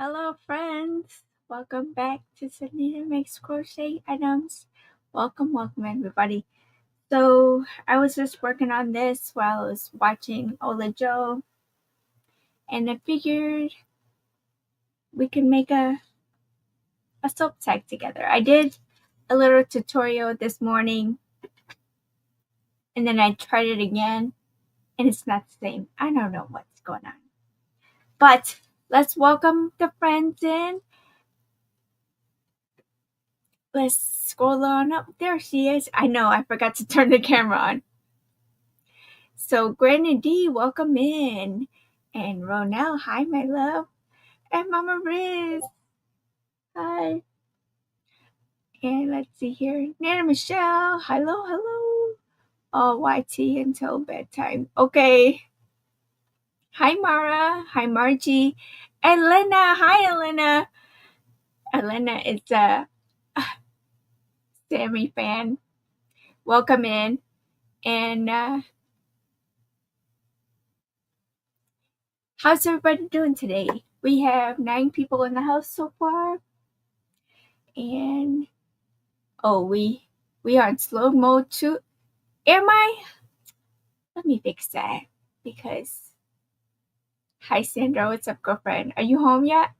Hello friends, welcome back to Selena Makes Crochet Items. Welcome everybody. So I was just working on this while I was watching Ola Joe, and I figured we can make a soap tag together. I did a little tutorial this morning and then I tried it again and it's not the same. I don't know what's going on. But let's welcome the friends in. Let's scroll on up. There she is. I know, I forgot to turn the camera on. So Granny D, welcome in. And Ronell, hi my love. And Mama Riz, hi. And let's see here. Nana Michelle, hello. Oh, YT until bedtime. Okay. Hi Mara, hi Margie. Elena, hi Elena. Elena is a Sammy fan. Welcome in. And how's everybody doing today? We have 9 people in the house so far. And we are in slow mode too. Am I? Let me fix that because hi Sandra, what's up girlfriend? Are you home yet?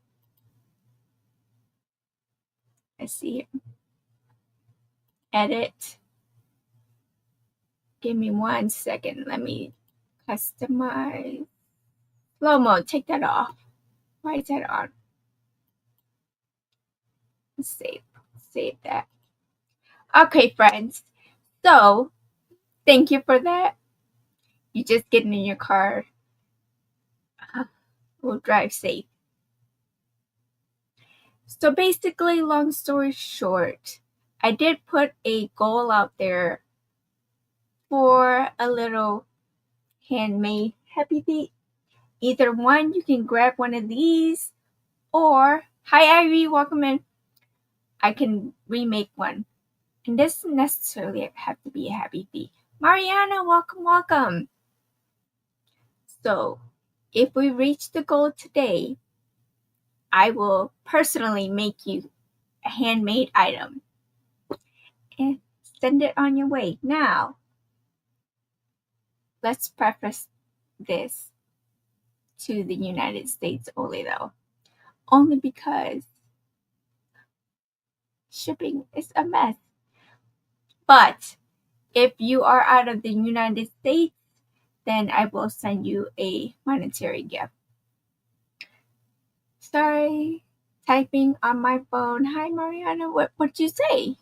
Let's see. Edit. Give me 1 second. Let me customize. Slow mode, take that off. Why is that on? Save that. Okay, friends. So, thank you for that. You just getting in your car. We'll drive safe. So basically, long story short, I did put a goal out there for a little handmade happy feet. Either one, you can grab one of these, or hi Ivy, welcome in. I can remake one. And this doesn't necessarily have to be a happy feet. Mariana, welcome. So if we reach the goal today, I will personally make you a handmade item and send it on your way. Now, let's preface this to the United States only though. Only because shipping is a mess. But if you are out of the United States, then I will send you a monetary gift. Sorry, typing on my phone. Hi Mariana, what'd you say?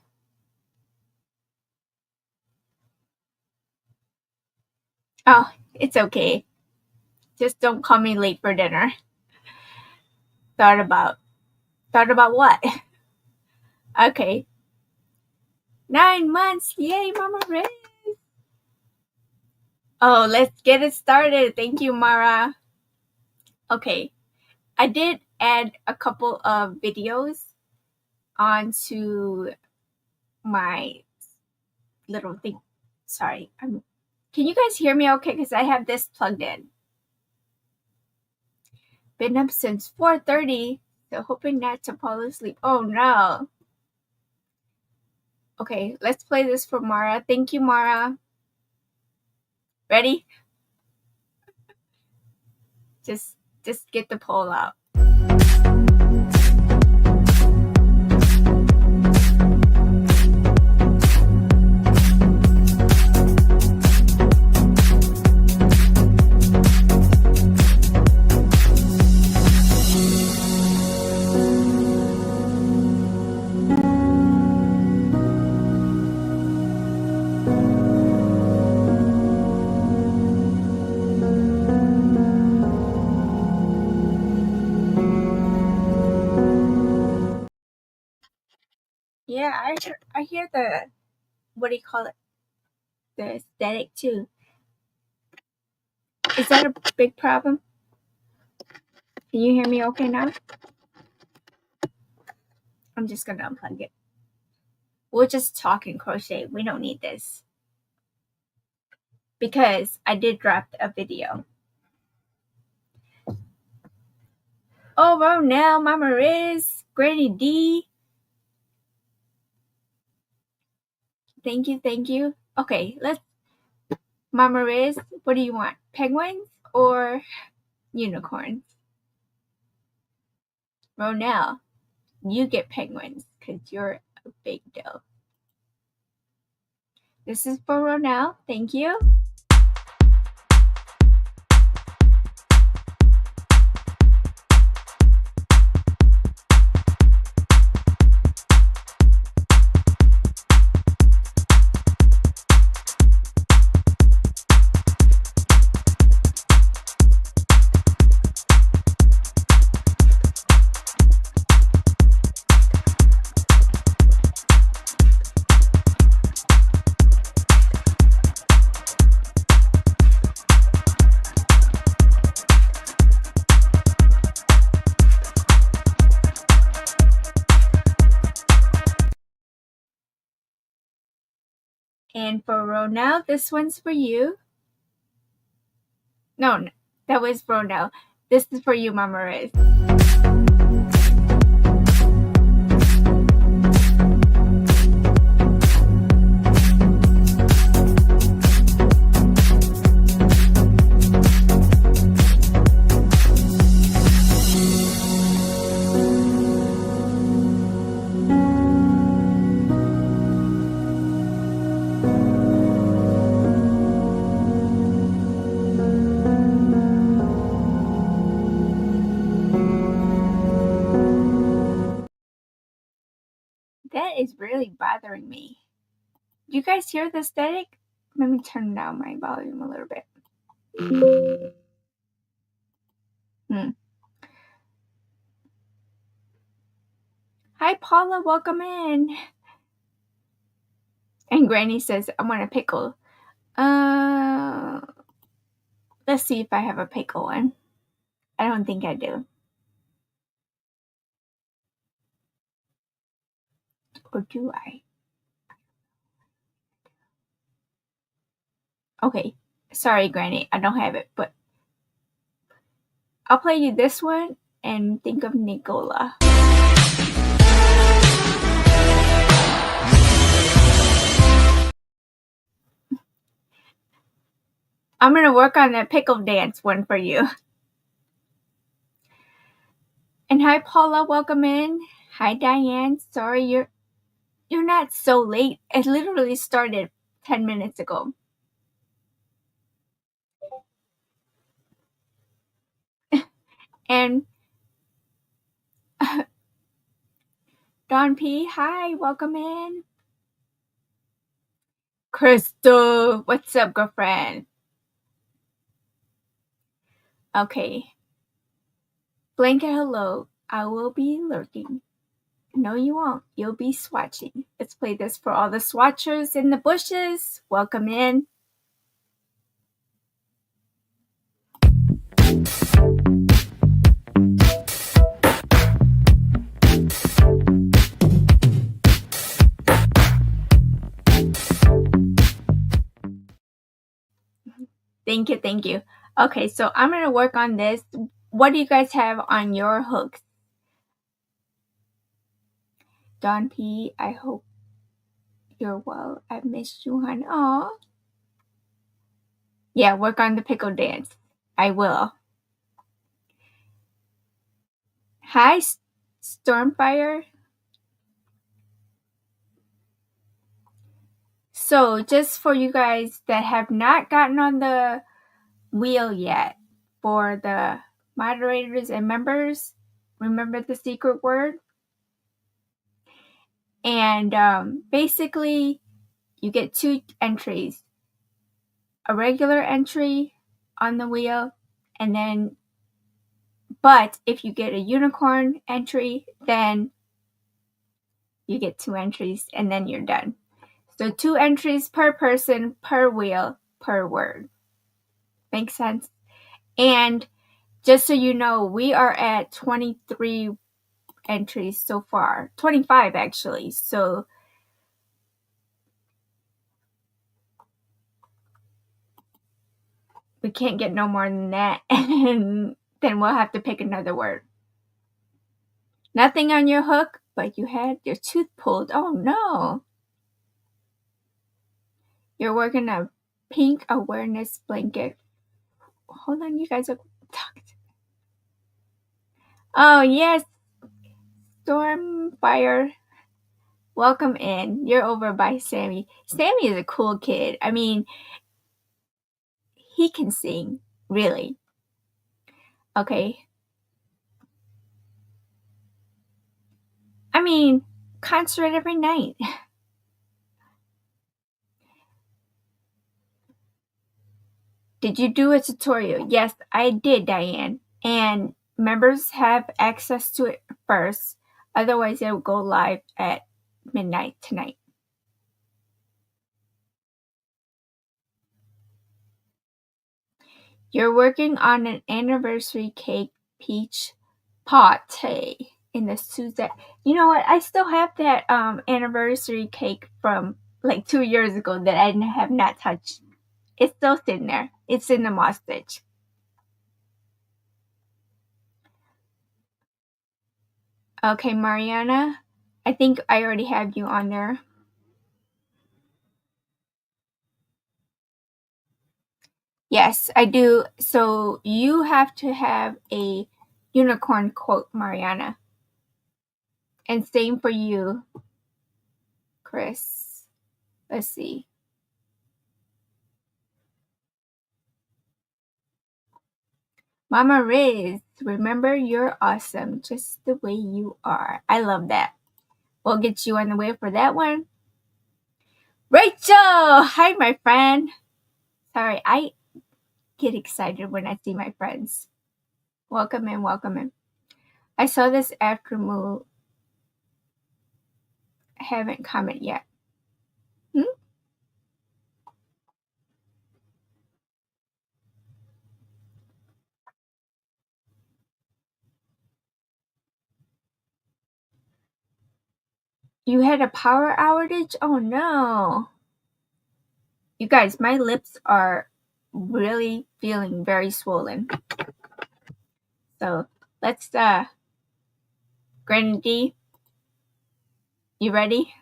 Oh, it's okay. Just don't call me late for dinner. Thought about what? Okay. 9 months. Yay, Mama Riz. Oh, let's get it started. Thank you, Mara. Okay. I did add a couple of videos onto my little thing. Sorry. Can you guys hear me okay? Because I have this plugged in. Been up since 4:30, so hoping not to fall asleep. Oh no. Okay, let's play this for Mara. Thank you, Mara. Ready? Just get the poll out. Yeah, I hear the, what do you call it? The static too. Is that a big problem? Can you hear me okay now? I'm just gonna unplug it. We'll just talk and crochet. We don't need this. Because I did drop a video. Oh, Ronell, Mama Riz, Granny D. Thank you. Okay, let's. Mama Riz, what do you want? Penguins or unicorns? Ronell, you get penguins because you're a big deal. This is for Ronell. Thank you. And for Ronell, this one's for you. No, that was Ronell. This is for you, Mama Riz. That is really bothering me. Do you guys hear the static? Let me turn down my volume a little bit. Hi, Paula. Welcome in. And Granny says, I want a pickle. Let's see if I have a pickle one. I don't think I do. Or do I? Okay. Sorry, Granny. I don't have it, but I'll play you this one and think of Nicola. I'm going to work on that pickle dance one for you. And hi, Paula. Welcome in. Hi, Diane. Sorry, you're not so late. It literally started 10 minutes ago. And Don P, hi, welcome in. Crystal, what's up, girlfriend? Okay. Blanket, hello. I will be lurking. No, you won't. You'll be swatching. Let's play this for all the swatchers in the bushes. Welcome in. Thank you. Okay, so I'm going to work on this. What do you guys have on your hooks? Don P, I hope you're well. I've missed you, hon. Aw. Yeah, work on the pickle dance. I will. Hi, Stormfire. So, just for you guys that have not gotten on the wheel yet, for the moderators and members, remember the secret word? And basically, you get 2 entries. A regular entry on the wheel, and then, but if you get a unicorn entry, then you get 2 entries, and then you're done. So 2 entries per person, per wheel, per word. Makes sense? And just so you know, we are at 23 entries so far. 25 actually. So we can't get no more than that. And then we'll have to pick another word. Nothing on your hook, but you had your tooth pulled. Oh no. You're working a pink awareness blanket. Hold on, you guys are talking. Oh yes, Stormfire. Welcome in. You're over by Sammy. Sammy is a cool kid. I mean, he can sing, really. Okay. I mean, concert every night. Did you do a tutorial? Yes, I did, Diane. And members have access to it first. Otherwise, it will go live at midnight tonight. You're working on an anniversary cake peach pate in the Suzette. You know what? I still have that anniversary cake from like 2 years ago that I have not touched. It's still sitting there. It's in the moss stitch. Okay, Mariana, I think I already have you on there. Yes, I do. So you have to have a unicorn quote, Mariana. And same for you, Chris. Let's see. Mama Riz, remember you're awesome just the way you are. I love that. We'll get you on the way for that one. Rachel! Hi, my friend. Sorry, I get excited when I see my friends. Welcome in, welcome in. I saw this afternoon. I haven't commented yet. You had a power outage? Oh no. You guys, my lips are really feeling very swollen. So let's Grandy, you ready?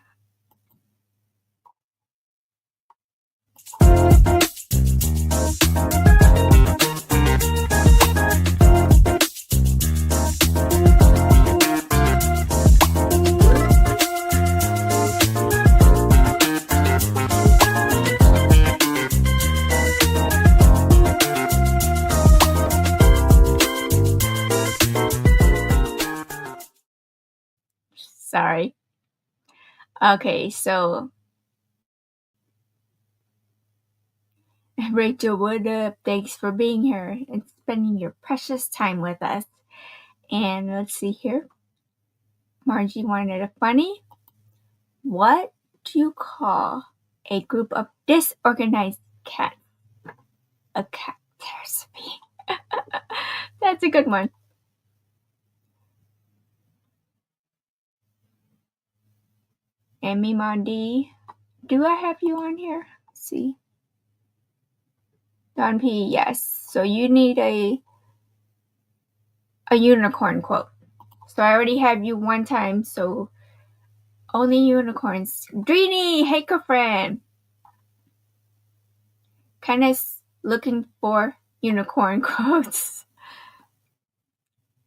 Sorry. Okay, so Rachel, what up? Thanks for being here and spending your precious time with us. And let's see here. Margie wanted a funny. What do you call a group of disorganized cats? A cat therapy. That's a good one. Amy Mondi. Do I have you on here? Let's see. Don P, yes. So you need a unicorn quote. So I already have you one time, so only unicorns. Drini, hey girlfriend. Kind of looking for unicorn quotes.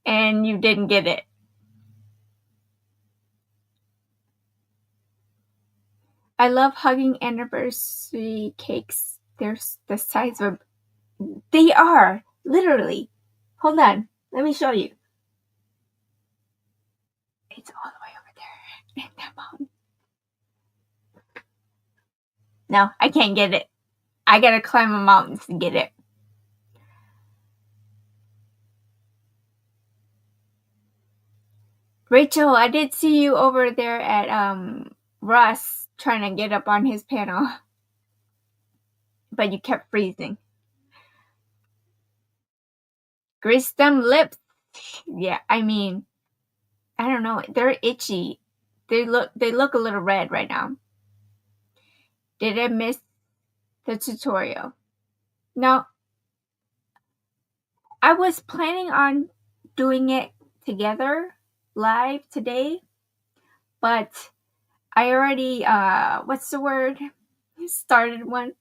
And you didn't get it. I love hugging anniversary cakes. They're the size of they are, literally. Hold on. Let me show you. It's all the way over there in that mountain. No, I can't get it. I gotta climb a mountain to get it. Rachel, I did see you over there at Russ trying to get up on his panel. But you kept freezing. Grease them lips. Yeah, I mean, I don't know. They're itchy. They look a little red right now. Did I miss the tutorial? No. I was planning on doing it together, live today, but I already, what's the word? Started one.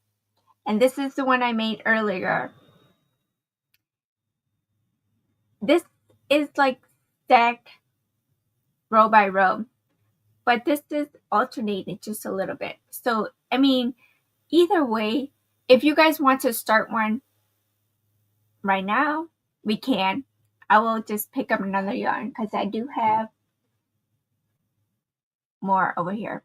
And this is the one I made earlier. This is like stacked row by row, but this is alternated just a little bit. So, I mean, either way, if you guys want to start one right now, we can. I will just pick up another yarn because I do have more over here.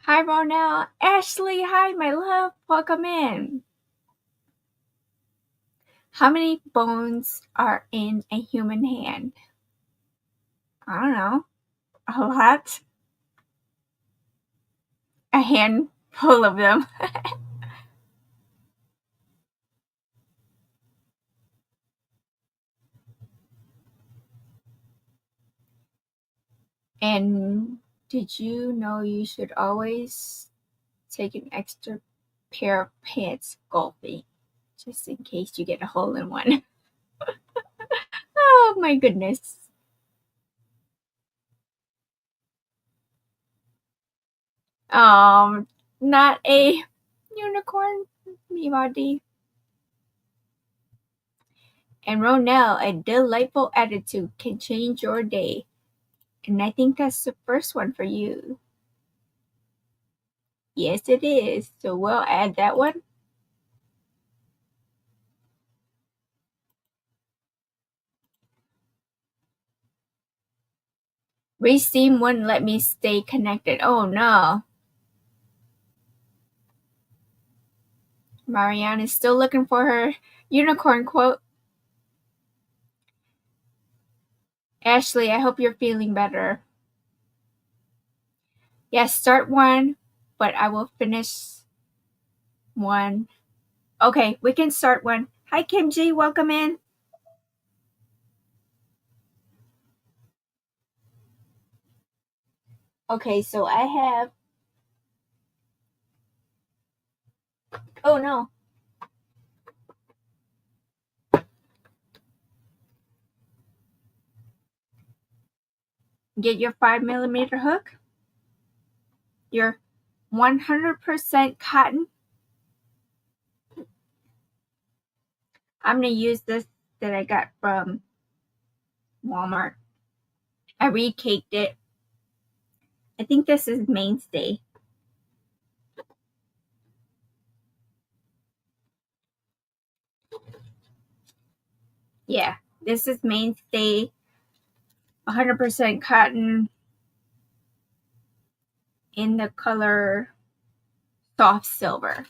Hi, Ronell. Ashley, hi, my love. Welcome in. How many bones are in a human hand? I don't know. A lot. A handful of them. And did you know you should always take an extra pair of pants golfing, just in case you get a hole in one? Oh my goodness. Not a unicorn, Mimadi. And Ronell, a delightful attitude can change your day. And I think that's the first one for you. Yes, it is. So we'll add that one. Resteam wouldn't let me stay connected. Oh no. Marianne is still looking for her unicorn quote. Ashley, I hope you're feeling better. Yes, start one, but I will finish one. Okay, we can start one. Hi, Kimji, welcome in. Okay, so I have. Oh no. Get your 5mm hook. Your 100% cotton. I'm going to use this that I got from Walmart. I recaked it. I think this is Mainstay. Yeah, this is Mainstay. 100% cotton in the color soft silver.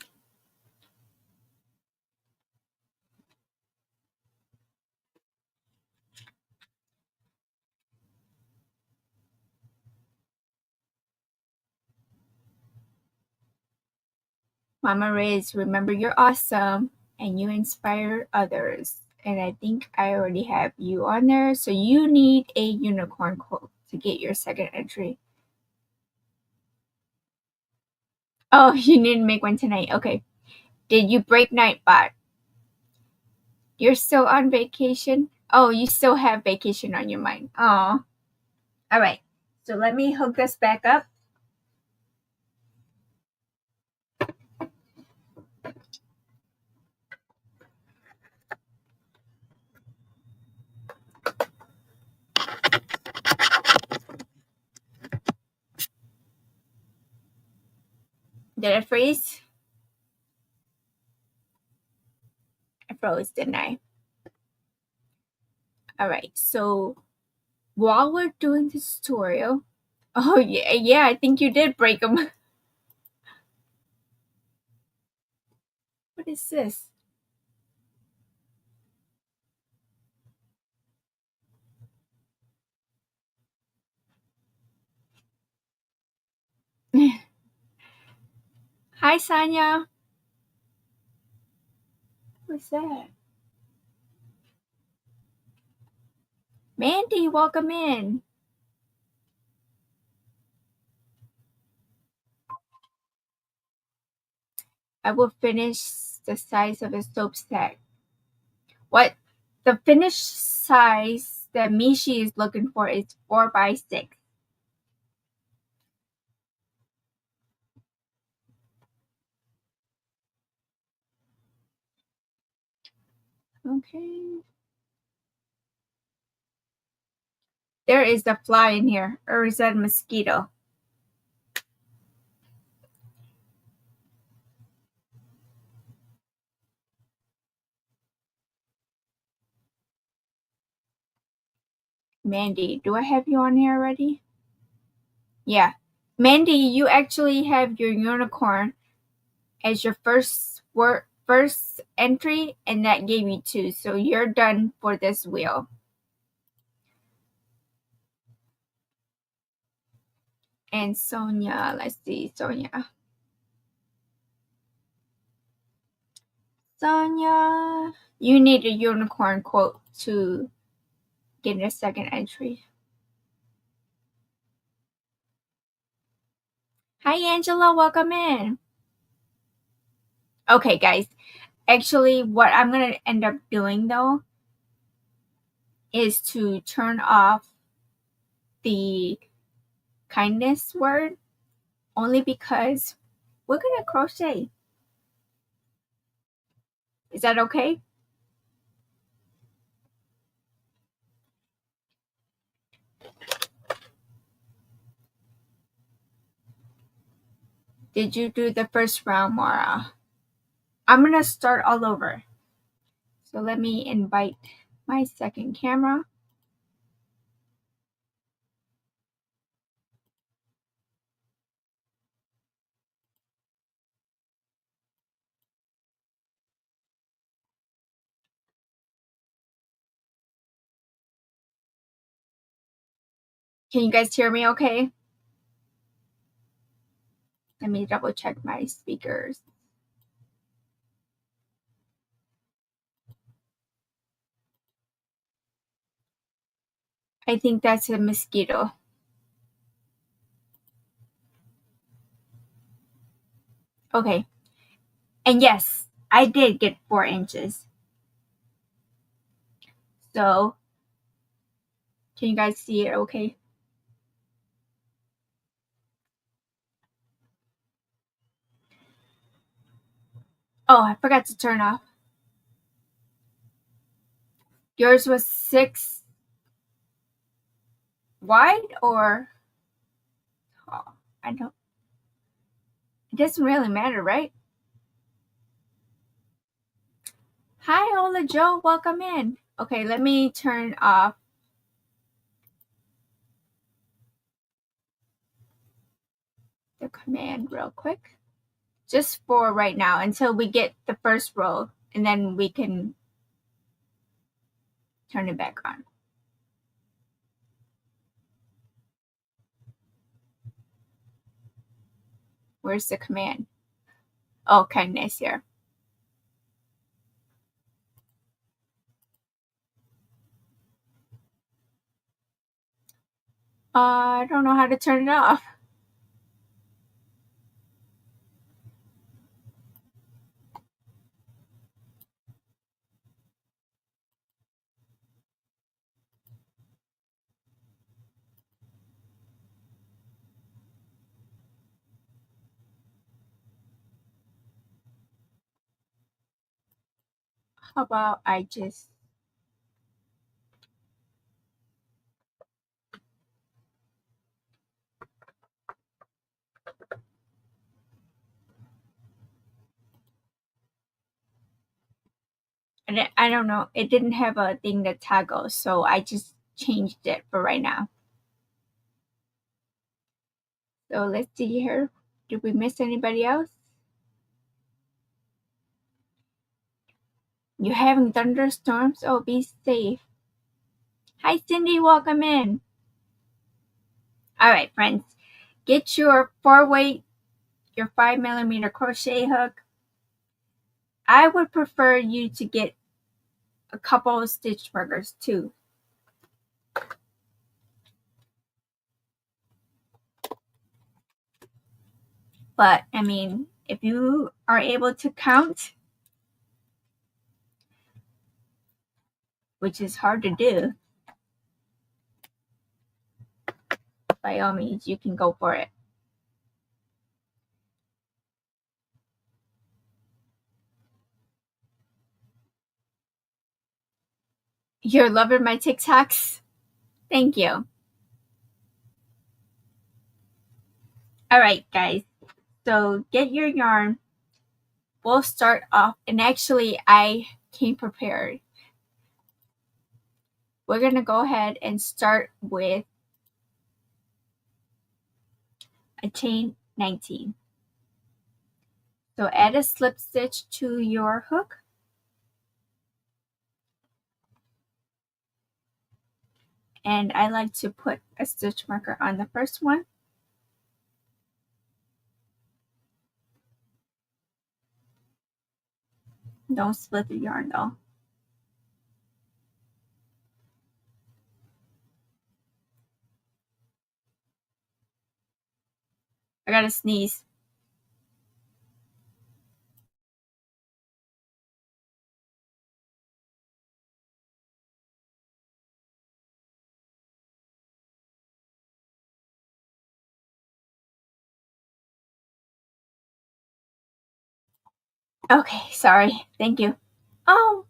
Mama Riz, remember you're awesome and you inspire others. And I think I already have you on there. So you need a unicorn quote to get your second entry. Oh, you need to make one tonight. Okay. Did you break Nightbot? You're still on vacation? Oh, you still have vacation on your mind. Oh. All right. So let me hook this back up. Did I freeze? I froze, didn't I? All right. So while we're doing this tutorial, oh yeah, I think you did break them. What is this? Hi, Sanya. What's that? Mandy, welcome in. I will finish the size of a soap stack. What the finished size that Mishi is looking for is 4 by 6. Okay. There is a fly in here, or is that a mosquito? Mandy, do I have you on here already? Yeah. Mandy, you actually have your unicorn as your first entry, and that gave you 2. So you're done for this wheel. And Sonia, let's see, Sonia. Sonia, you need a unicorn quote to get a second entry. Hi, Angela, welcome in. Okay, guys. Actually, what I'm going to end up doing, though, is to turn off the kindness word, only because we're going to crochet. Is that okay? Did you do the first round, Mara? I'm going to start all over. So let me invite my second camera. Can you guys hear me okay? Let me double check my speakers. I think that's a mosquito. Okay. And yes, I did get 4 inches. So, can you guys see it okay? Oh, I forgot to turn off. Yours was 6 wide or tall? I don't. It doesn't really matter, right? Hi, Ola Joe. Welcome in. Okay, let me turn off the command real quick. Just for right now until we get the first row, and then we can turn it back on. Where's the command? Oh, kindness here. I don't know how to turn it off. How about I just... And I don't know. It didn't have a thing that toggles, so I just changed it for right now. So let's see here. Did we miss anybody else? You having thunderstorms? Oh, be safe. Hi, Cindy. Welcome in. All right, friends. Get your 4-weight, your 5mm crochet hook. I would prefer you to get a couple of stitch markers too. But, I mean, if you are able to count, which is hard to do, by all means, you can go for it. You're loving my TikToks? Thank you. Alright, guys. So get your yarn. We'll start off, and actually I came prepared. We're going to go ahead and start with a chain 19. So add a slip stitch to your hook. And I like to put a stitch marker on the first one. Don't split the yarn though. I gotta sneeze. Okay, sorry. Thank you. Oh,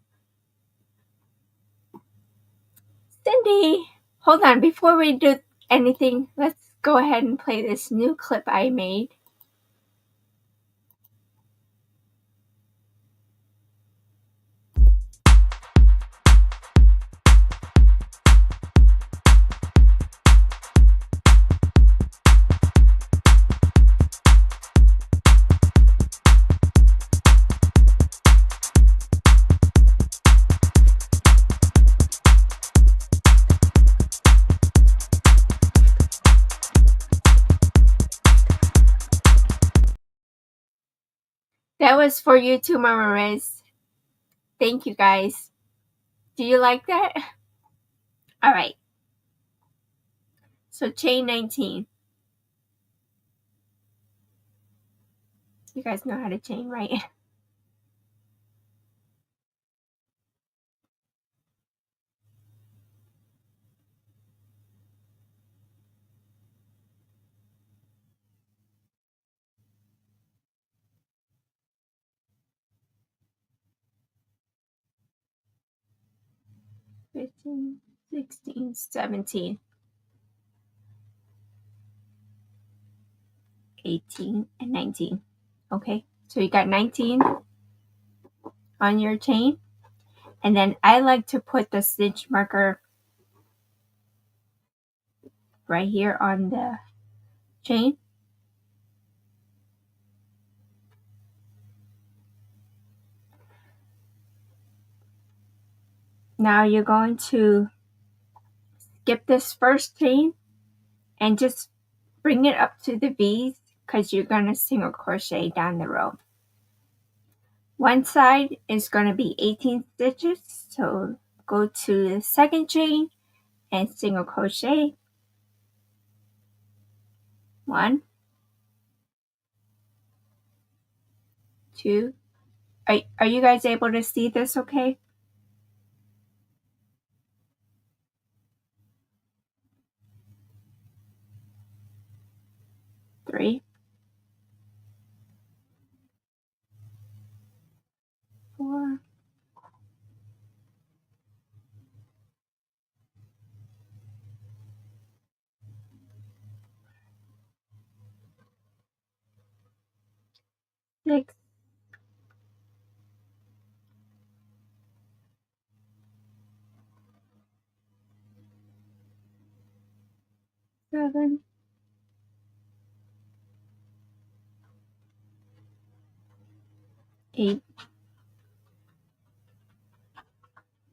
Cindy. Hold on. Before we do anything, let's go ahead and play this new clip I made. That was for you too, Mama Riz. Thank you, guys. Do you like that? All right. So chain 19. You guys know how to chain, right? 15, 16, 17, 18, and 19. Okay, so you got 19 on your chain. And then I like to put the stitch marker right here on the chain. Now you're going to skip this first chain and just bring it up to the V's because you're going to single crochet down the row. One side is going to be 18 stitches, so go to the second chain and single crochet. 1, 2. Are you guys able to see this okay? 3, 4, 6, 7, 8,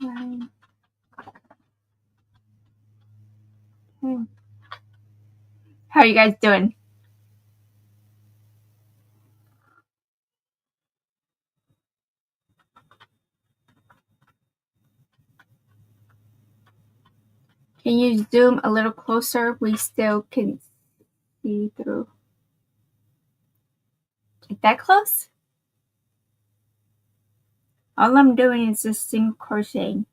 9, 10. How are you guys doing? Can you zoom a little closer? We still can see through. Like that close? All I'm doing is just single crocheting.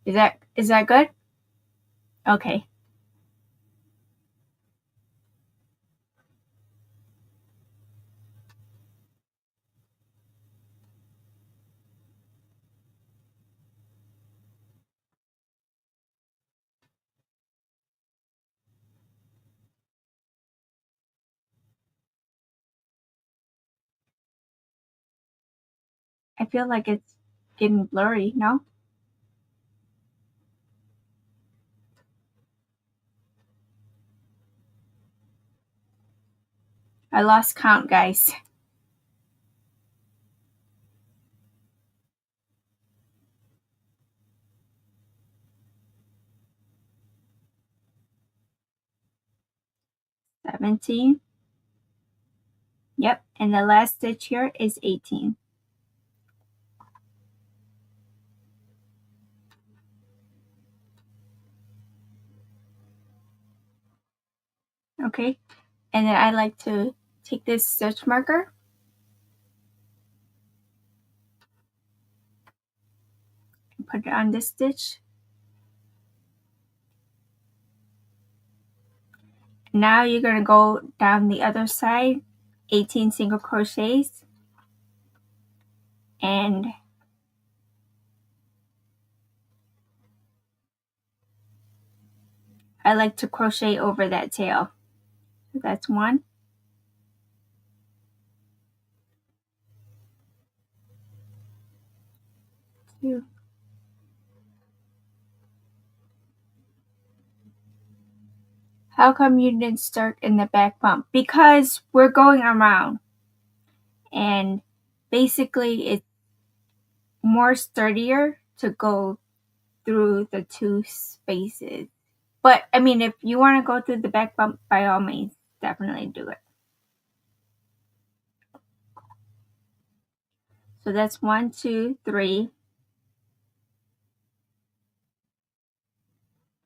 Is that good? Okay. I feel like it's getting blurry, no? I lost count, guys. $17. Yep, and the last stitch here is $18. Okay, and then I like to take this stitch marker and put it on this stitch. Now you're going to go down the other side, 18 single crochets, and I like to crochet over that tail. So that's 1, 2. How come you didn't start in the back bump? Because we're going around, and basically it's more sturdier to go through the 2 spaces. But I mean, if you want to go through the back bump, by all means, definitely do it. So that's 1, 2, 3,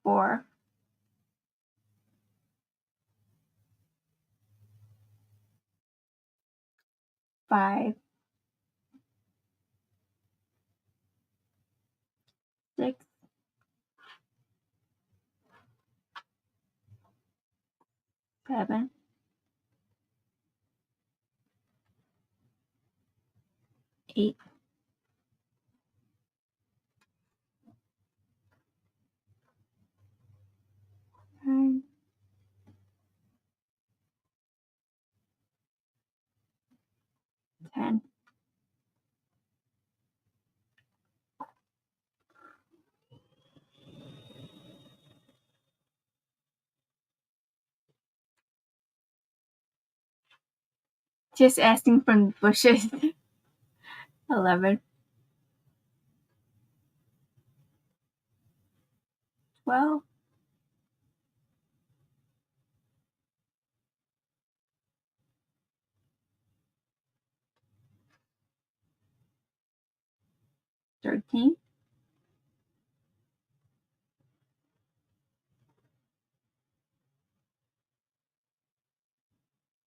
4, 5, 6, 7, 8, 9, 10. Just asking from the bushes. 11, 12, 13,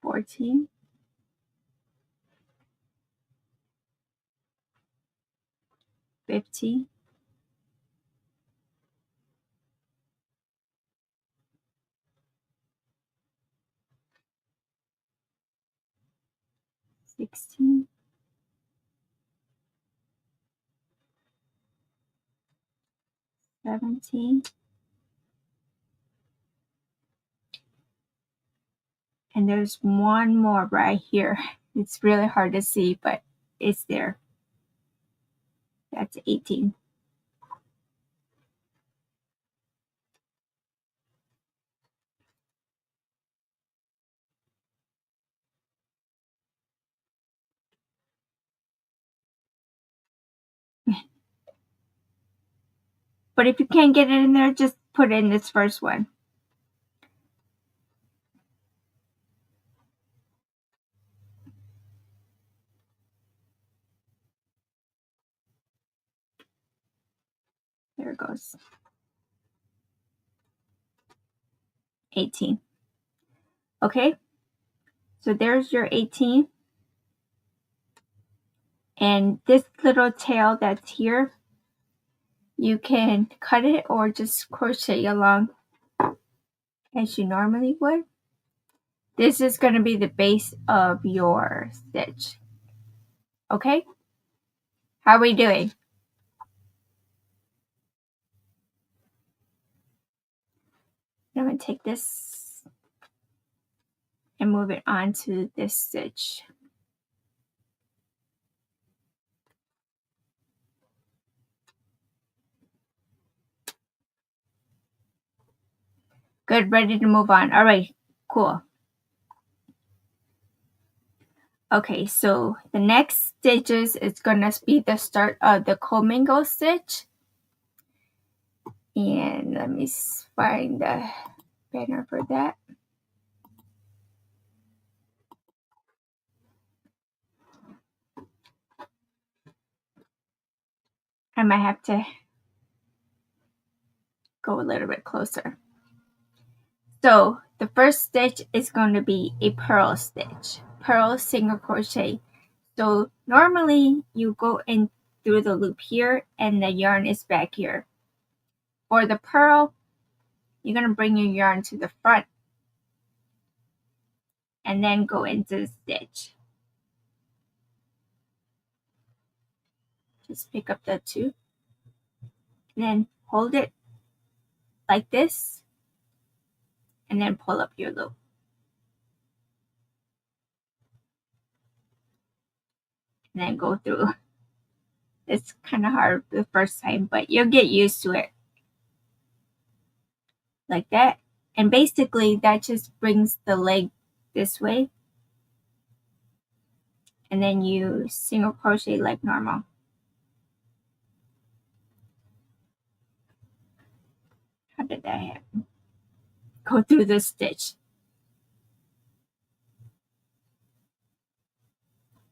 14, 15, 16, 17, and there's one more right here. It's really hard to see, but it's there. That's 18. But if you can't get it in there, just put in this first one. There it goes. 18. Okay, so there's your 18. And this little tail that's here You can cut it or just crochet along as you normally would. This is going to be the base of your stitch. Okay? How are we doing? I'm going to take this and move it onto this stitch. Good, ready to move on. All right, cool. Okay, so the next stitches is going to be the start of the comingle stitch. And let me find the banner for that. I might have to go a little bit closer. So the first stitch is going to be a purl stitch, purl single crochet. So normally you go in through the loop here and the yarn is back here. For the purl, you're going to bring your yarn to the front and then go into the stitch. Just pick up the two, and then hold it like this, and then pull up your loop. And then go through. It's kind of hard the first time, but you'll get used to it. Like that. And basically that just brings the leg this way. And then you single crochet like normal. How did that happen? Go through the stitch.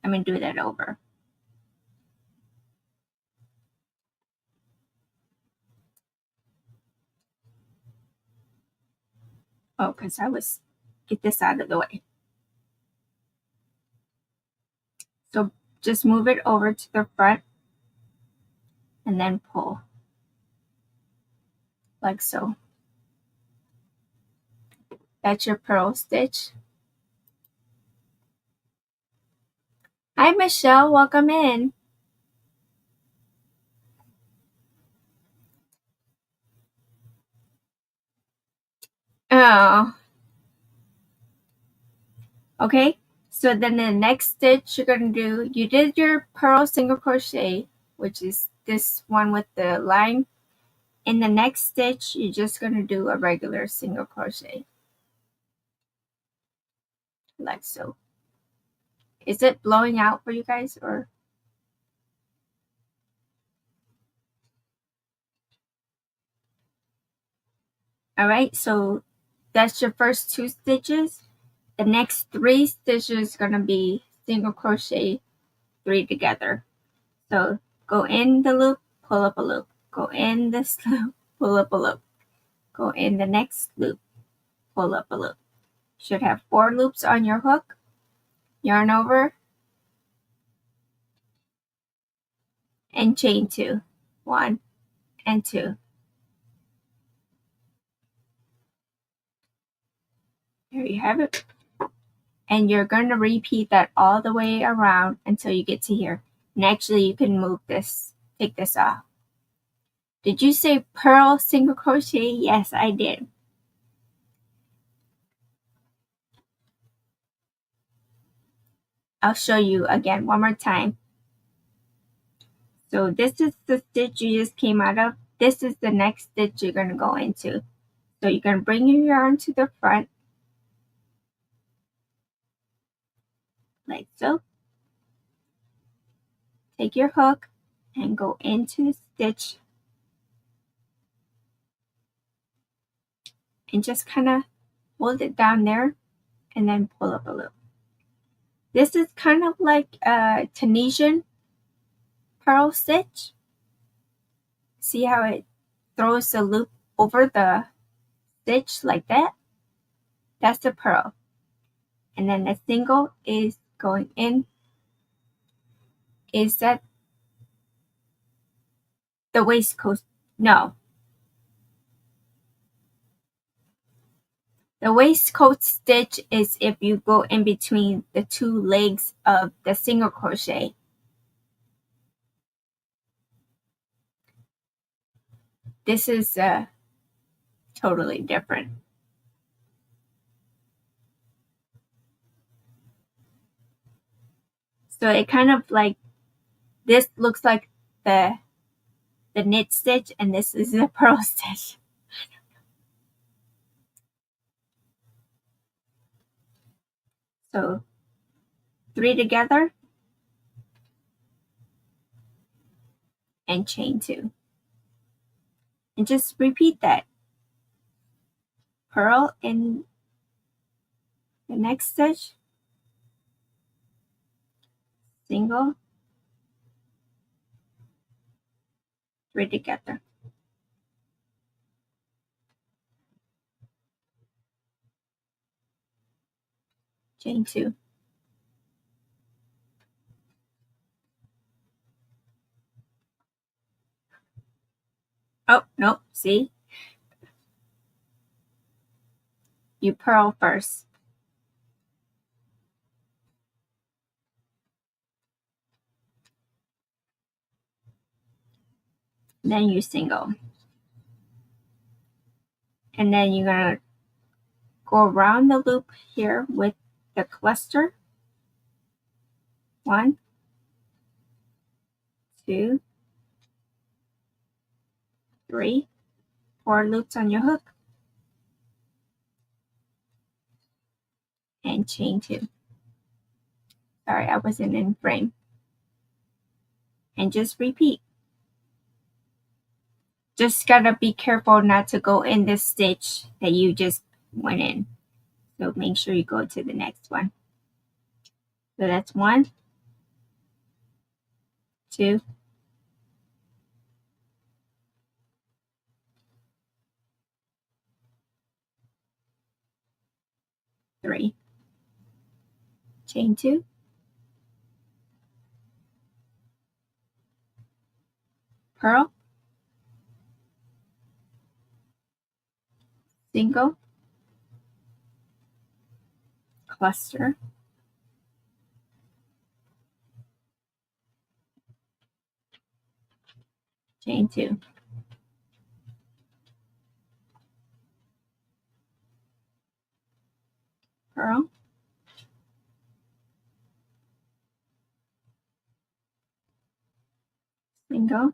I'm going to do that over. Oh, because I was, get this out of the way. So just move it over to the front and then pull. Like so. That's your purl stitch. Hi, Michelle. Welcome in. Oh. Okay. So then the next stitch you're going to do, you did your purl single crochet, which is this one with the line. In the next stitch, you're just going to do a regular single crochet. Like so. Is it blowing out for you guys or? All right, so that's your first two stitches. The next three stitches are going to be single crochet 3 together. So go in the loop, pull up a loop. Go in this loop, pull up a loop. Go in the next loop, pull up a loop. Should have 4 loops on your hook. Yarn over and chain 2. 1 and 2. There you have it. And you're going to repeat that all the way around until you get to here. And actually you can move this, take this off. Did you say purl single crochet? Yes, I did. I'll show you again one more time. So this is the stitch you just came out of. This is the next stitch you're going to go into. So you're going to bring your yarn to the front, like so. Take your hook and go into the stitch and just kind of hold it down there and then pull up a loop. This is kind of like a Tunisian purl stitch. See how it throws the loop over the stitch like that? That's the purl. And then the single is going in. Is that the waistcoat No. The waistcoat stitch is if you go in between the two legs of the single crochet. This is totally different. So it kind of like, this looks like the knit stitch, and this is the purl stitch. So 3 together and chain 2. And just repeat that. Purl in the next stitch, single, 3 together. Chain 2. Oh, no, see? You purl first. Then you single. And then you're going to go around the loop here with the cluster. 1, 2, 3, 4 loops on your hook. And chain 2. Sorry, I wasn't in frame. And just repeat. Just gotta be careful not to go in this stitch that you just went in. So make sure you go to the next one. So that's 1, 2, 3. Chain 2. Purl. Single. Cluster. Chain 2. Purl. Single.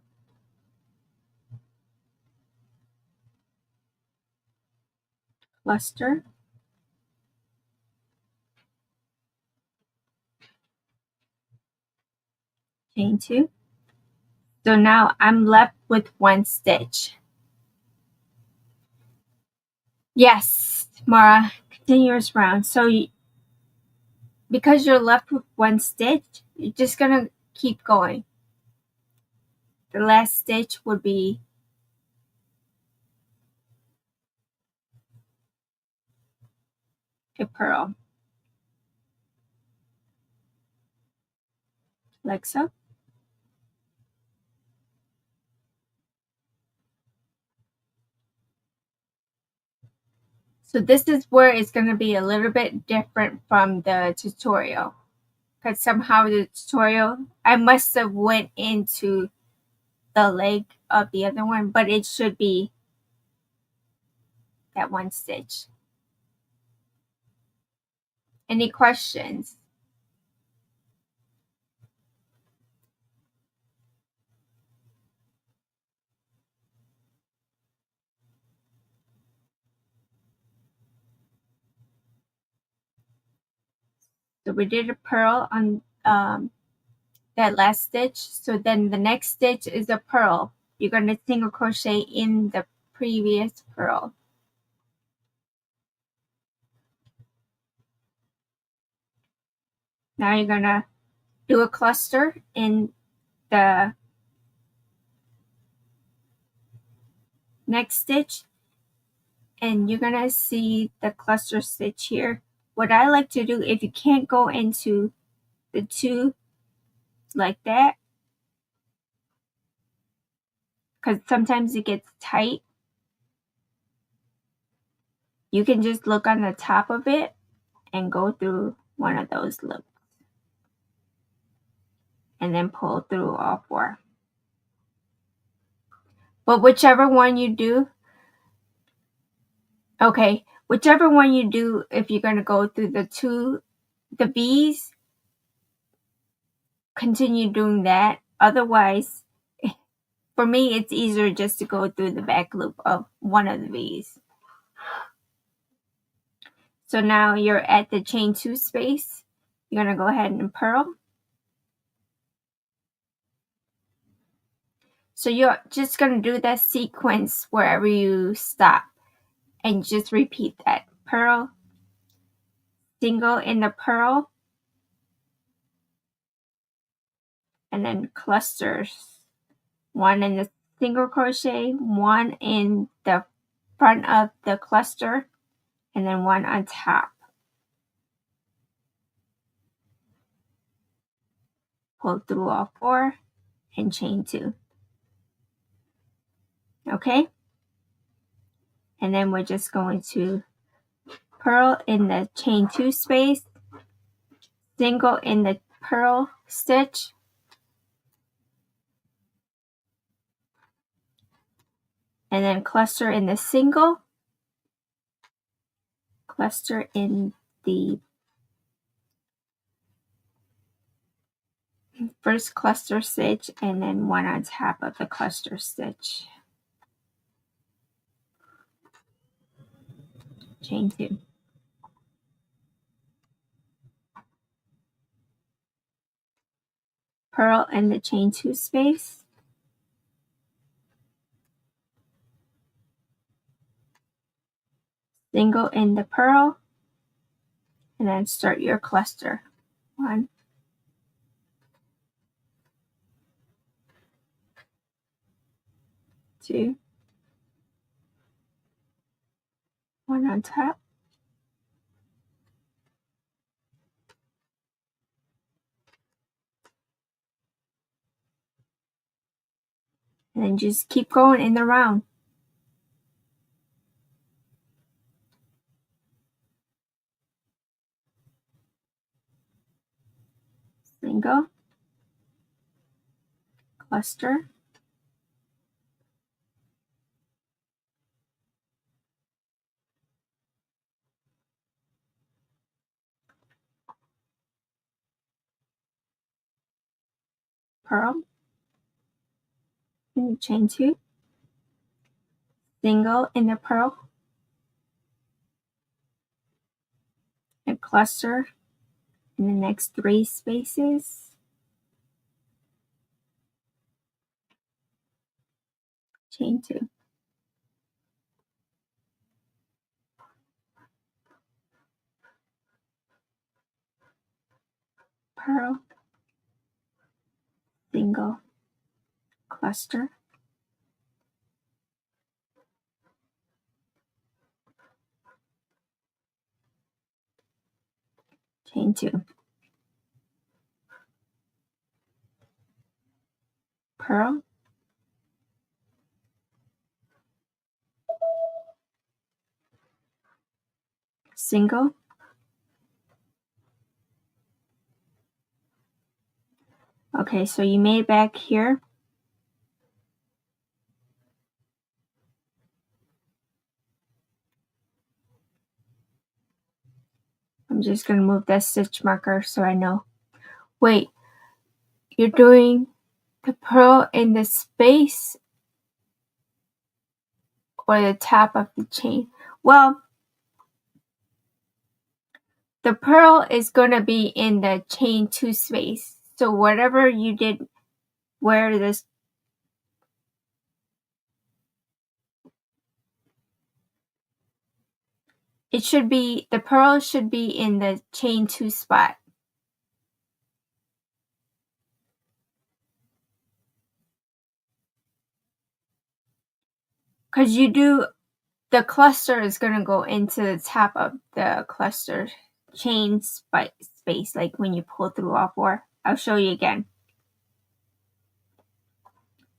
Cluster. Chain 2. So now I'm left with 1 stitch. Yes, Mara, continuous round. So because you're left with 1 stitch, you're just gonna keep going. The last stitch would be a purl, like so. So this is where it's going to be a little bit different from the tutorial, because somehow the tutorial, I must have went into the leg of the other one, but it should be that 1 stitch. Any questions? So we did a purl on that last stitch. So then the next stitch is a purl. You're going to single crochet in the previous purl. Now you're going to do a cluster in the next stitch, and you're going to see the cluster stitch here. What I like to do, if you can't go into the 2 like that, because sometimes it gets tight. You can just look on the top of it and go through one of those loops and then pull through all 4. But whichever one you do, whichever one you do, if you're going to go through the V's, continue doing that. Otherwise, for me, it's easier just to go through the back loop of one of the V's. So now you're at the chain 2 space. You're going to go ahead and purl. So you're just going to do that sequence wherever you stop and just repeat that. Purl, single in the purl, and then clusters. 1 in the single crochet, 1 in the front of the cluster, and then 1 on top. Pull through all 4 and chain 2. Okay? And then we're just going to purl in the chain 2 space, single in the purl stitch, and then cluster in the single, cluster in the first cluster stitch, and then 1 on top of the cluster stitch. Chain 2. Purl in the chain 2 space, single in the purl, and then start your cluster. 1, 2, 1 on top, and then just keep going in the round. Single, cluster, purl in the chain 2, single in the purl, and cluster in the next 3 spaces, chain 2. Purl, single, cluster, chain 2. Purl, single, okay, so you made it back here. I'm just going to move that stitch marker so I know. Wait, you're doing the purl in the space or the top of the chain? Well, the purl is going to be in the chain 2 space. So whatever you did where this, it should be, the purl should be in the chain 2 spot. Because you do, the cluster is going to go into the top of the cluster chain space, like when you pull through all 4. I'll show you again.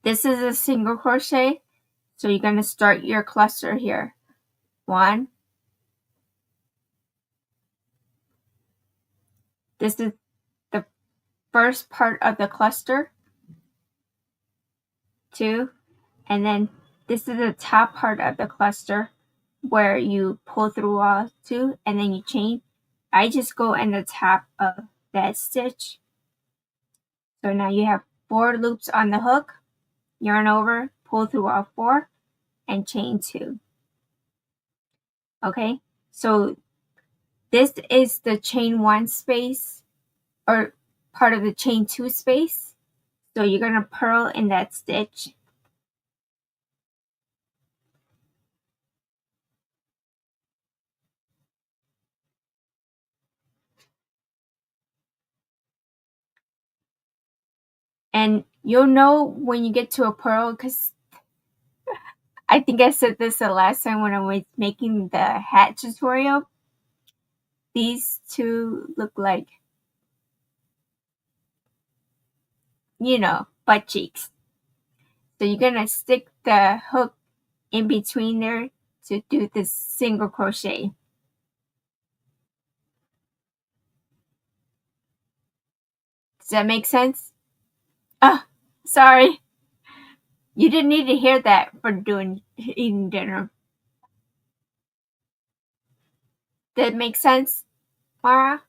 This is a single crochet, so you're going to start your cluster here. 1. This is the first part of the cluster. 2. And then this is the top part of the cluster where you pull through all 2 and then you chain. I just go in the top of that stitch. So now you have 4 loops on the hook, yarn over, pull through all 4, and chain 2. Okay, so this is the chain 1 space, or part of the chain 2 space. So you're going to purl in that stitch. And you'll know when you get to a purl, because I think I said this the last time when I was making the hat tutorial. These 2 look like, you know, butt cheeks. So you're going to stick the hook in between there to do this single crochet. Does that make sense? Ah, sorry. You didn't need to hear that for eating dinner. That makes sense, Mara?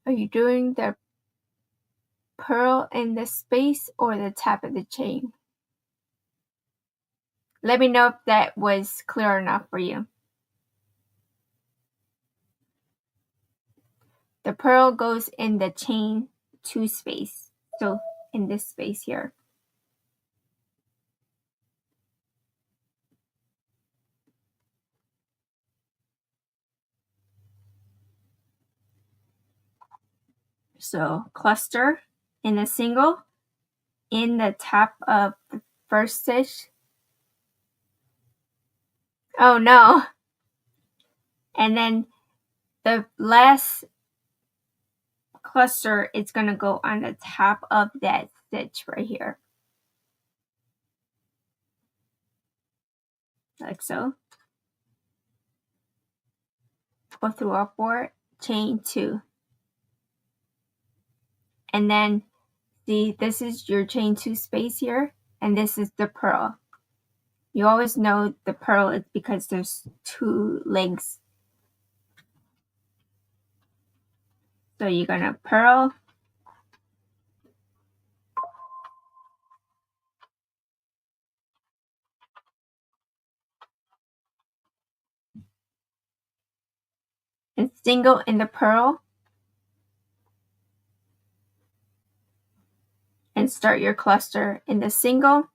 Are you doing the purl in the space or the top of the chain? Let me know if that was clear enough for you. The purl goes in the chain 2 space, so in this space here. So cluster in a single in the top of the first stitch. Oh no! And then the last cluster is going to go on the top of that stitch right here. Like so. Pull through all 4, chain 2. And then see, this is your chain 2 space here, and this is the purl. You always know the purl is because there's 2 legs. So you're going to purl. And single in the purl. And start your cluster in the single,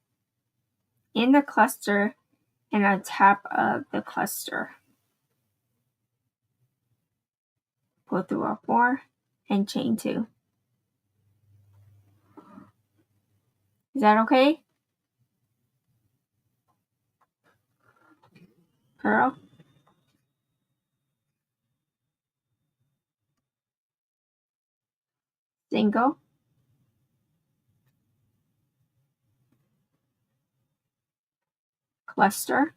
in the cluster, and on top of the cluster. Pull through all 4 and chain 2. Is that okay? Purl. Single. Cluster.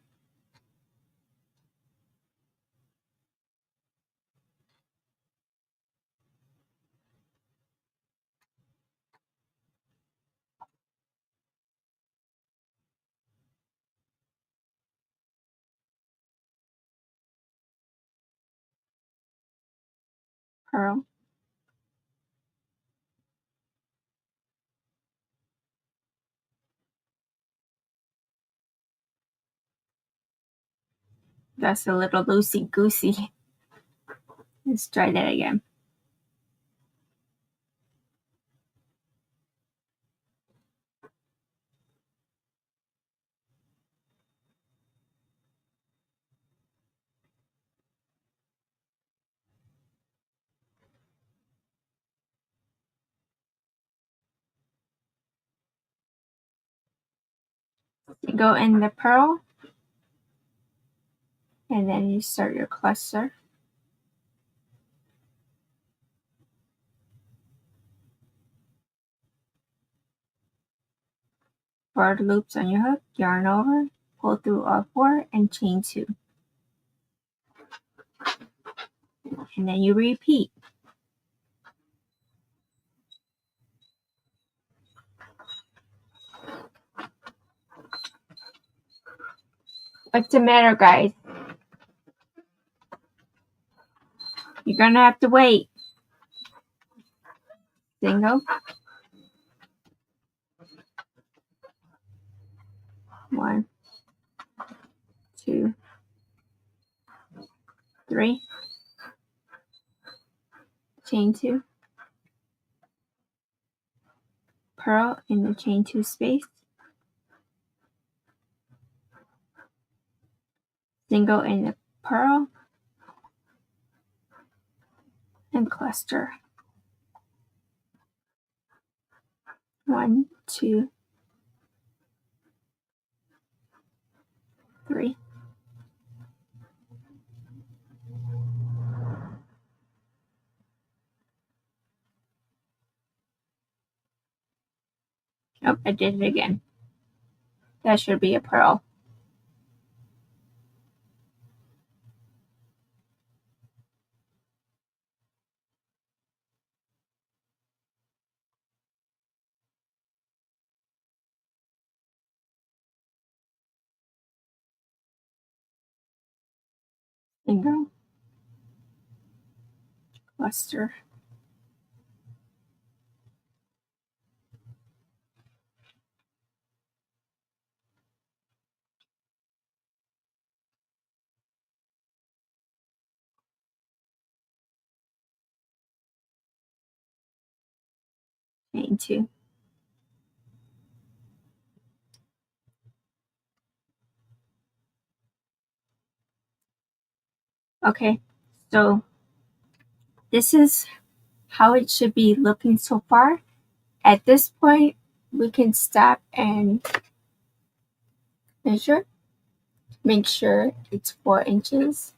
Purl. That's a little loosey-goosey. Let's try that again. You go in the purl, and then you start your cluster. 4 loops on your hook, yarn over, pull through all 4, and chain 2. And then you repeat. What's the matter, guys? You're gonna have to wait. Single. 1, 2, 3. Chain 2. Purl in the chain 2 space. Single in the purl. And cluster. 1, 2, 3. Oh, I did it again. That should be a purl. Single. Cluster. Chain 2. Okay, so this is how it should be looking so far. At this point, we can stop and measure. Make sure it's 4 inches.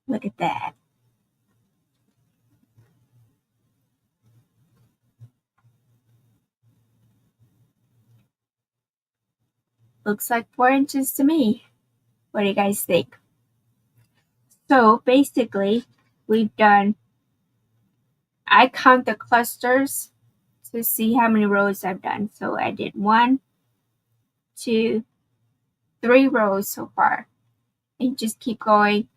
Look at that. Looks like 4 inches to me. What do you guys think? So basically, we've done, I count the clusters to see how many rows I've done. So I did 1, 2, 3 rows so far. And just keep going.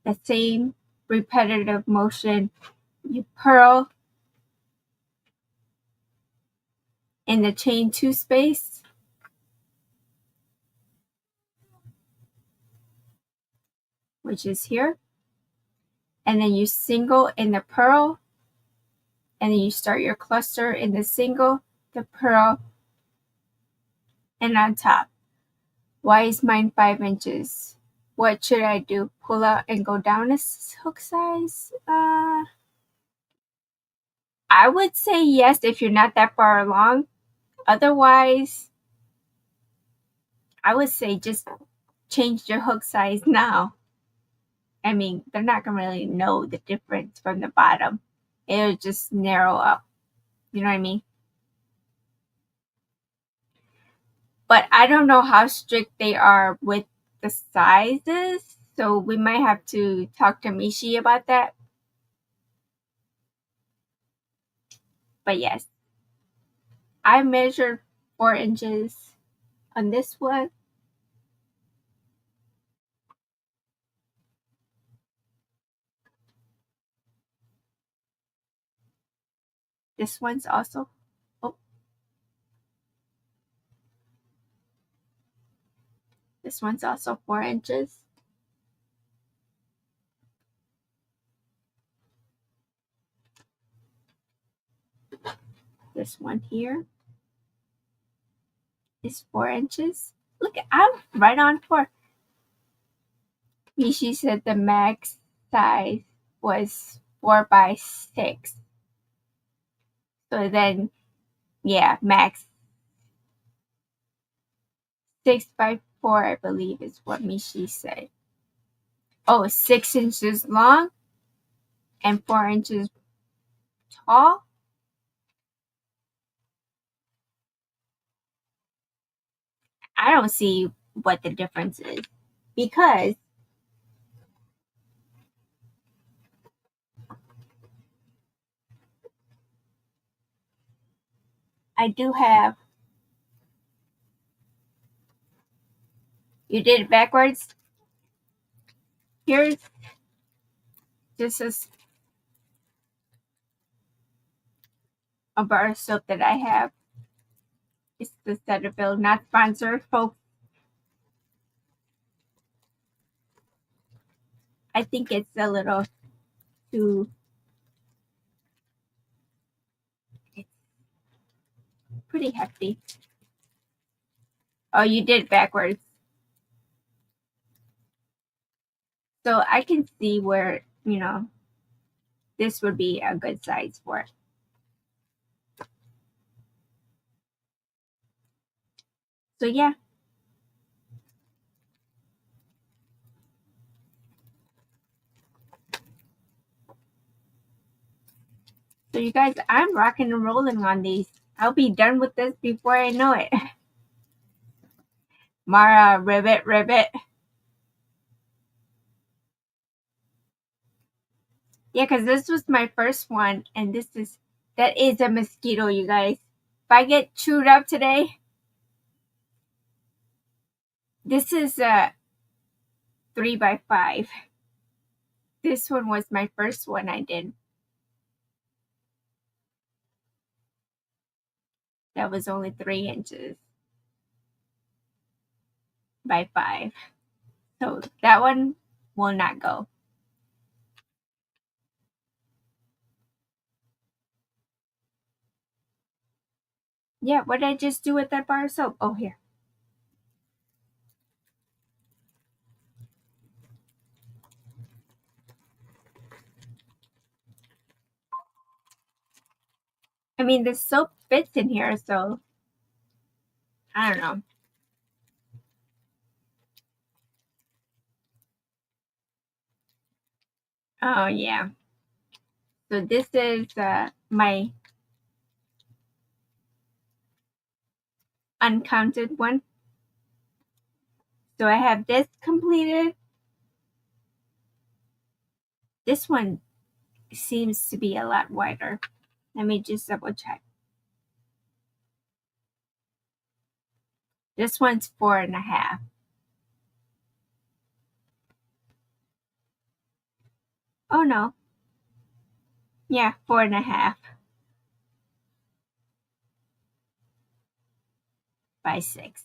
The same repetitive motion. You purl in the chain 2 space. Which is here. And then you single in the purl. And then you start your cluster in the single, the purl, and on top. Why is mine 5 inches? What should I do? Pull out and go down a hook size? I would say yes if you're not that far along. Otherwise, I would say just change your hook size now. I mean, they're not going to really know the difference from the bottom. It'll just narrow up. You know what I mean? But I don't know how strict they are with the sizes. So we might have to talk to Mishi about that. But yes, I measured 4 inches on this one. This one's also, this one's also 4 inches. This one here is 4 inches. Look, I'm right on 4. Mishi said the max size was 4 by 6. So then, yeah, max 6 by 4, I believe, is what Mishi said. Oh, 6 inches long? and 4 inches tall. I don't see what the difference is because I do have. You did it backwards. Here's just a bar of soap that I have. It's the Cetaphil, not sponsored, folks. I think it's a little too. It's pretty hefty. Oh, you did it backwards. So I can see where, this would be a good size for it. So yeah. So you guys, I'm rocking and rolling on these. I'll be done with this before I know it. Mara, ribbit, ribbit. Yeah, because this was my first one, and that is a mosquito, you guys. If I get chewed up today, this is a 3x5. This one was my first one I did. That was only 3 inches by 5. So that one will not go. Yeah, what did I just do with that bar of soap? Oh, here. I mean, the soap fits in here, so I don't know. Oh, yeah. So this is my uncounted one. So I have this completed. This one seems to be a lot wider. Let me just double check. This one's 4.5. Oh no. Yeah, 4.5 by 6.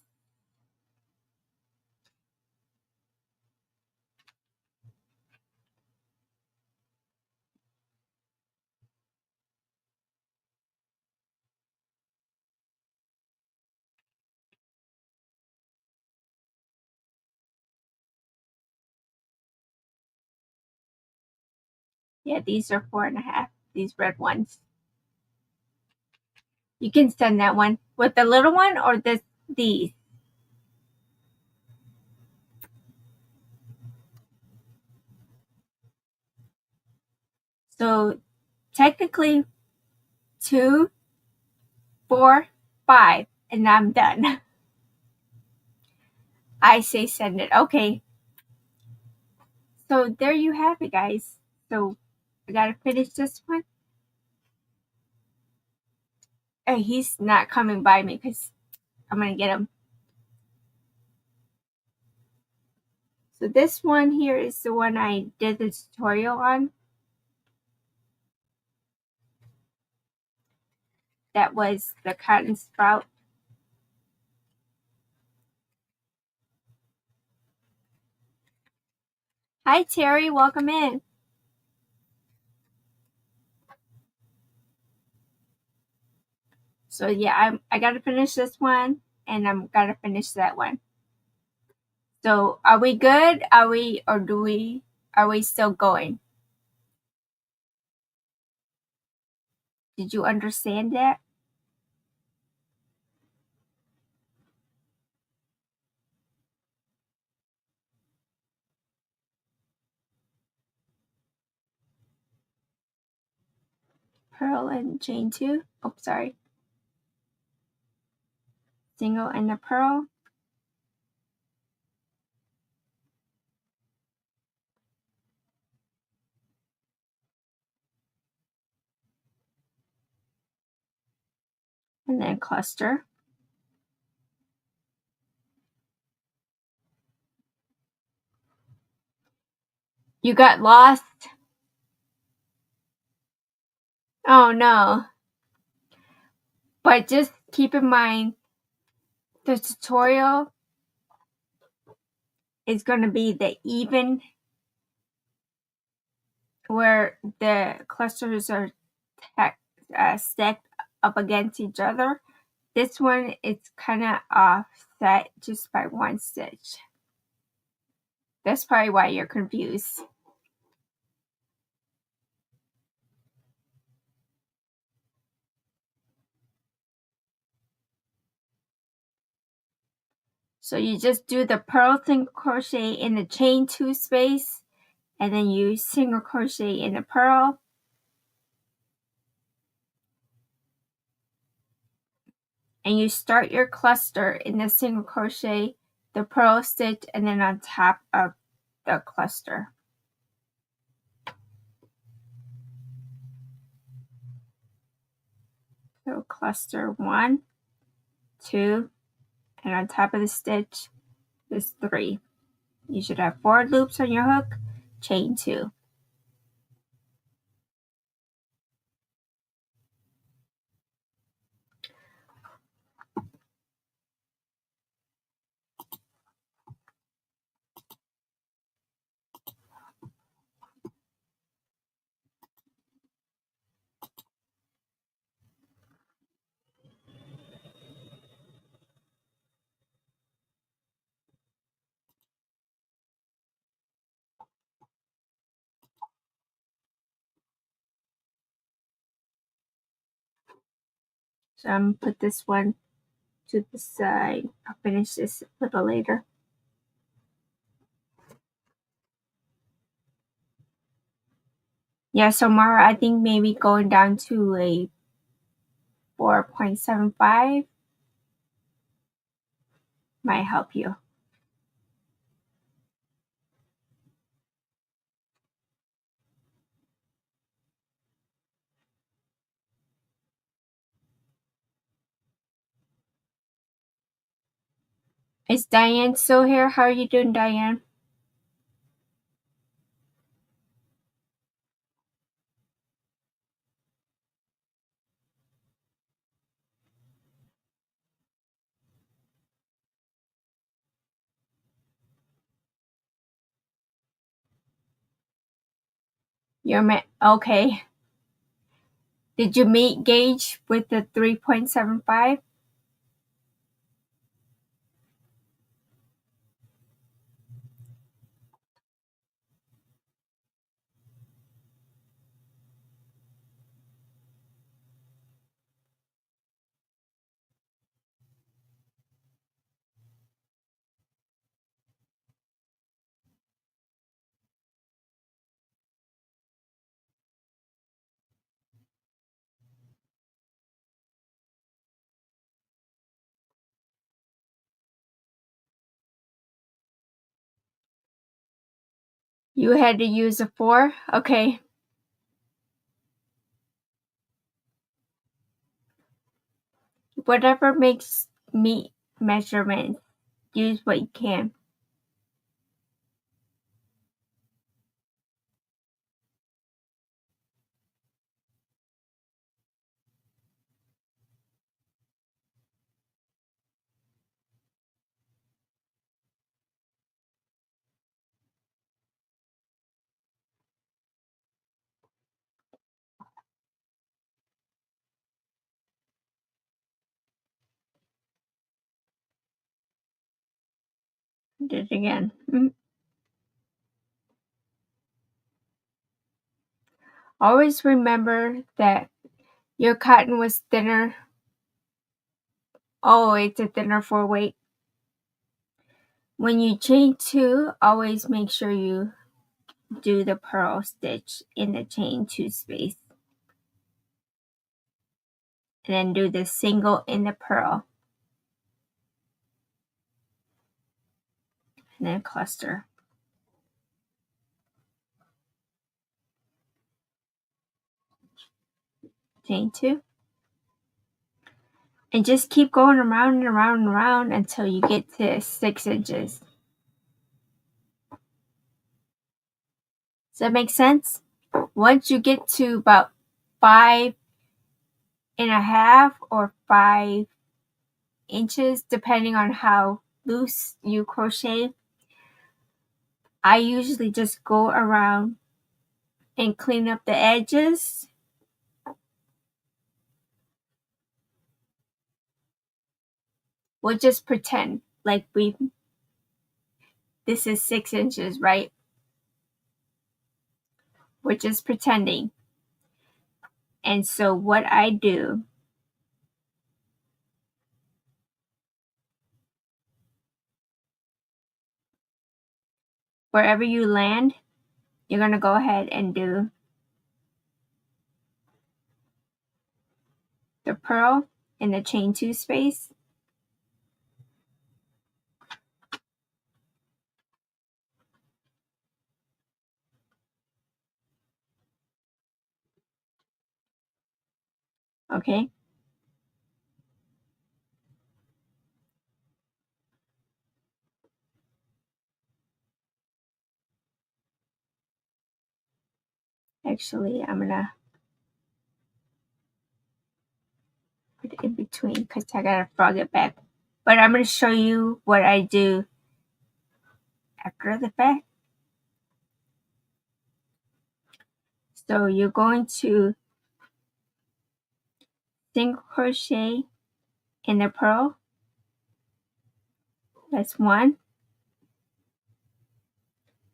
Yeah, these are 4.5. These red ones. You can send that one with the little one or these. So technically 2, 4, 5, and I'm done. I say send it. Okay. So there you have it, guys. So I gotta finish this one. Hey, he's not coming by me because I'm gonna get him. So this one here is the one I did the tutorial on. That was the cotton sprout. Hi Terry, welcome in. So yeah, I gotta finish this one and I'm gotta finish that one. So are we good? Are we still going? Did you understand that? purl and chain 2. Oh, sorry. Single and a purl. And then cluster. You got lost? Oh no. But just keep in mind, the tutorial is going to be the even, where the clusters are stacked up against each other. This one is kind of offset just by 1 stitch. That's probably why you're confused. So you just do the purl single crochet in the chain 2 space, and then you single crochet in the purl. And you start your cluster in the single crochet, the purl stitch, and then on top of the cluster. So cluster 1, 2, and on top of the stitch is 3. You should have 4 loops on your hook, chain 2. So I'm going to put this one to the side. I'll finish this a little later. Yeah, so Mara, I think maybe going down to a 4.75 might help you. Is Diane still here? How are you doing, Diane? You're okay. Did you meet Gage with the 3.75? You had to use a 4? Okay. Whatever makes meet measurements, use what you can. Did it again. Always remember that your cotton was thinner. Oh, it's a thinner 4 weight. When you chain 2, always make sure you do the purl stitch in the chain 2 space. and then do the single in the purl, and then cluster. Chain 2. And just keep going around and around and around until you get to 6 inches. Does that make sense? Once you get to about 5.5 or 5 inches, depending on how loose you crochet, I usually just go around and clean up the edges. We'll just pretend like this is 6 inches, right? We're just pretending. And so what I do, wherever you land, you're going to go ahead and do the purl in the chain 2 space. Okay? Actually, I'm going to put it in between because I got to frog it back. But I'm going to show you what I do after the fact. So you're going to single crochet in the purl. That's 1.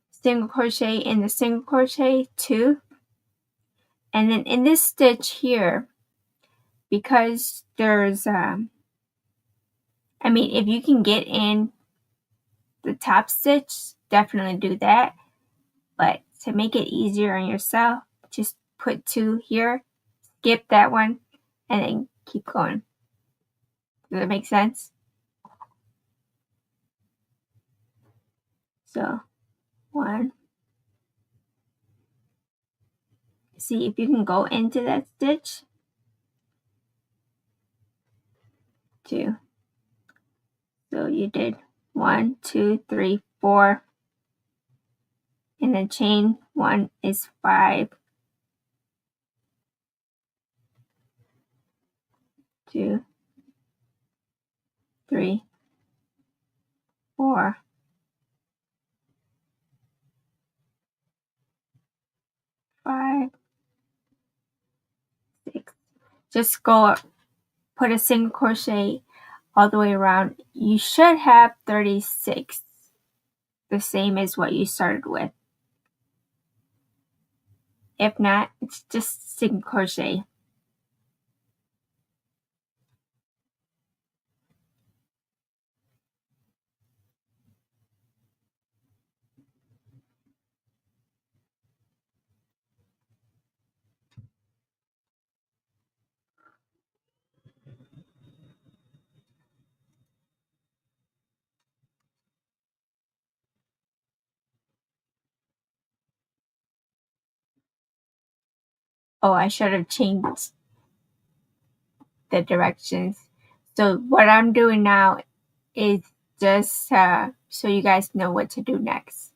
Single crochet in the single crochet, 2. And then in this stitch here, because there's if you can get in the top stitch, definitely do that. But to make it easier on yourself, just put 2 here, skip that one, and then keep going. Does that make sense? So 1. See if you can go into that stitch. 2. So you did 1, 2, 3, 4. And then chain 1 is 5. 2, 3, 4, 5, 6. Just go up, put a single crochet all the way around. You should have 36, the same as what you started with. If not, it's just single crochet. Oh, I should have changed the directions. So what I'm doing now is just so you guys know what to do next.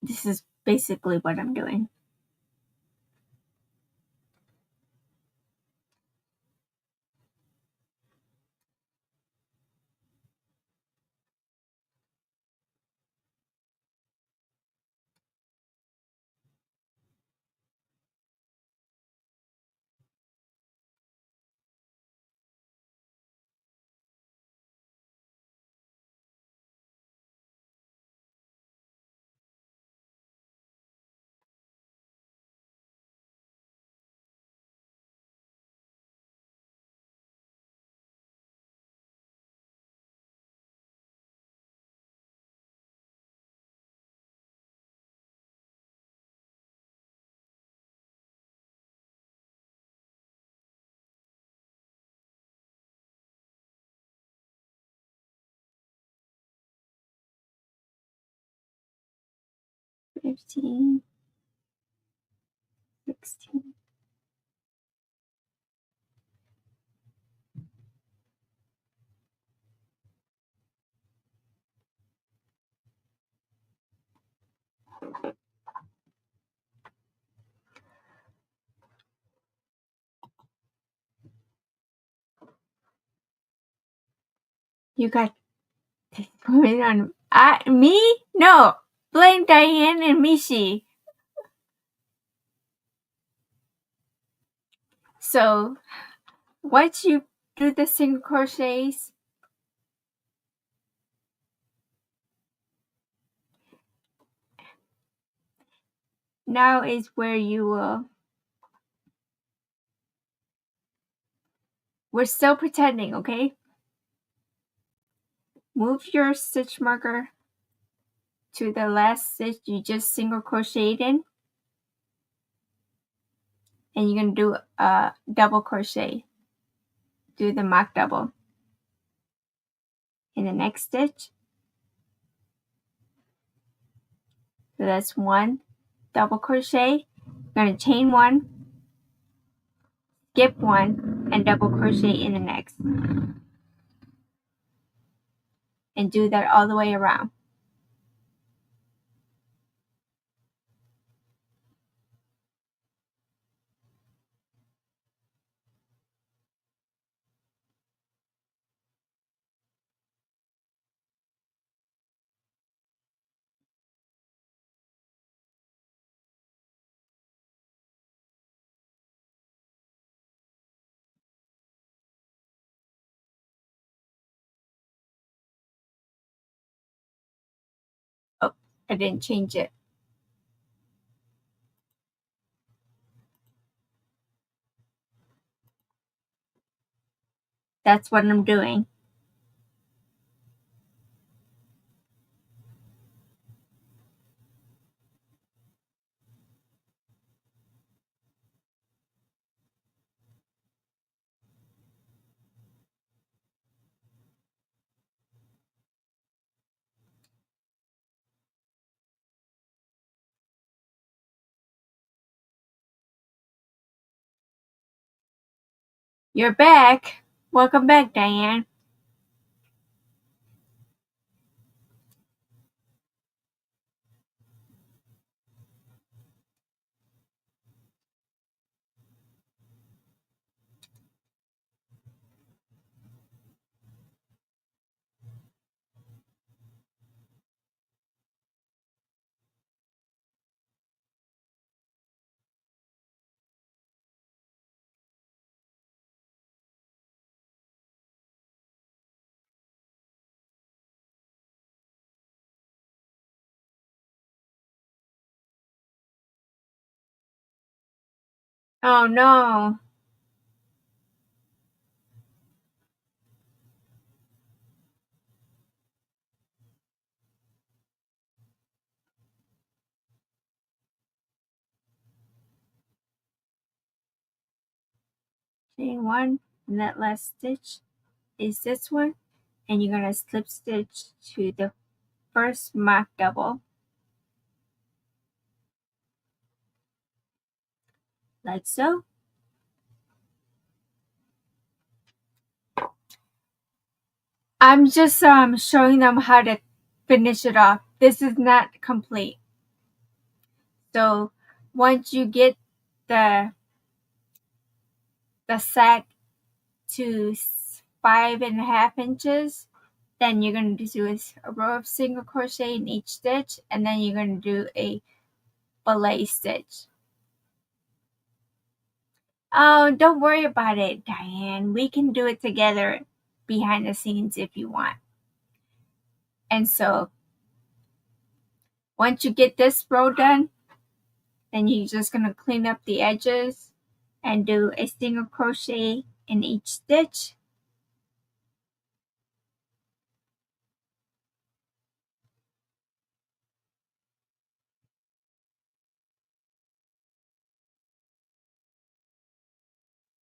This is basically what I'm doing. 15, 16. You got this going on. Me? No. Blame Diane and Mishi. So, once you do the single crochets, now is where you will. We're still pretending, okay? Move your stitch marker to the last stitch you just single crocheted in, and you're going to do a double crochet. Do the mock double in the next stitch. So that's one double crochet. You're going to chain one, skip one, and double crochet in the next. And do that all the way around. Oh, I didn't change it. That's what I'm doing. You're back. Welcome back, Diane. Oh no. Chain one, and that last stitch is this one, and you're going to slip stitch to the first mock double, like so. I'm just showing them how to finish it off. This is not complete. So once you get the sack to 5.5 inches, then you're going to do a row of single crochet in each stitch, and then you're going to do a belay stitch. Oh, don't worry about it, Diane. We can do it together behind the scenes if you want. And so once you get this row done, then you're just going to clean up the edges and do a single crochet in each stitch.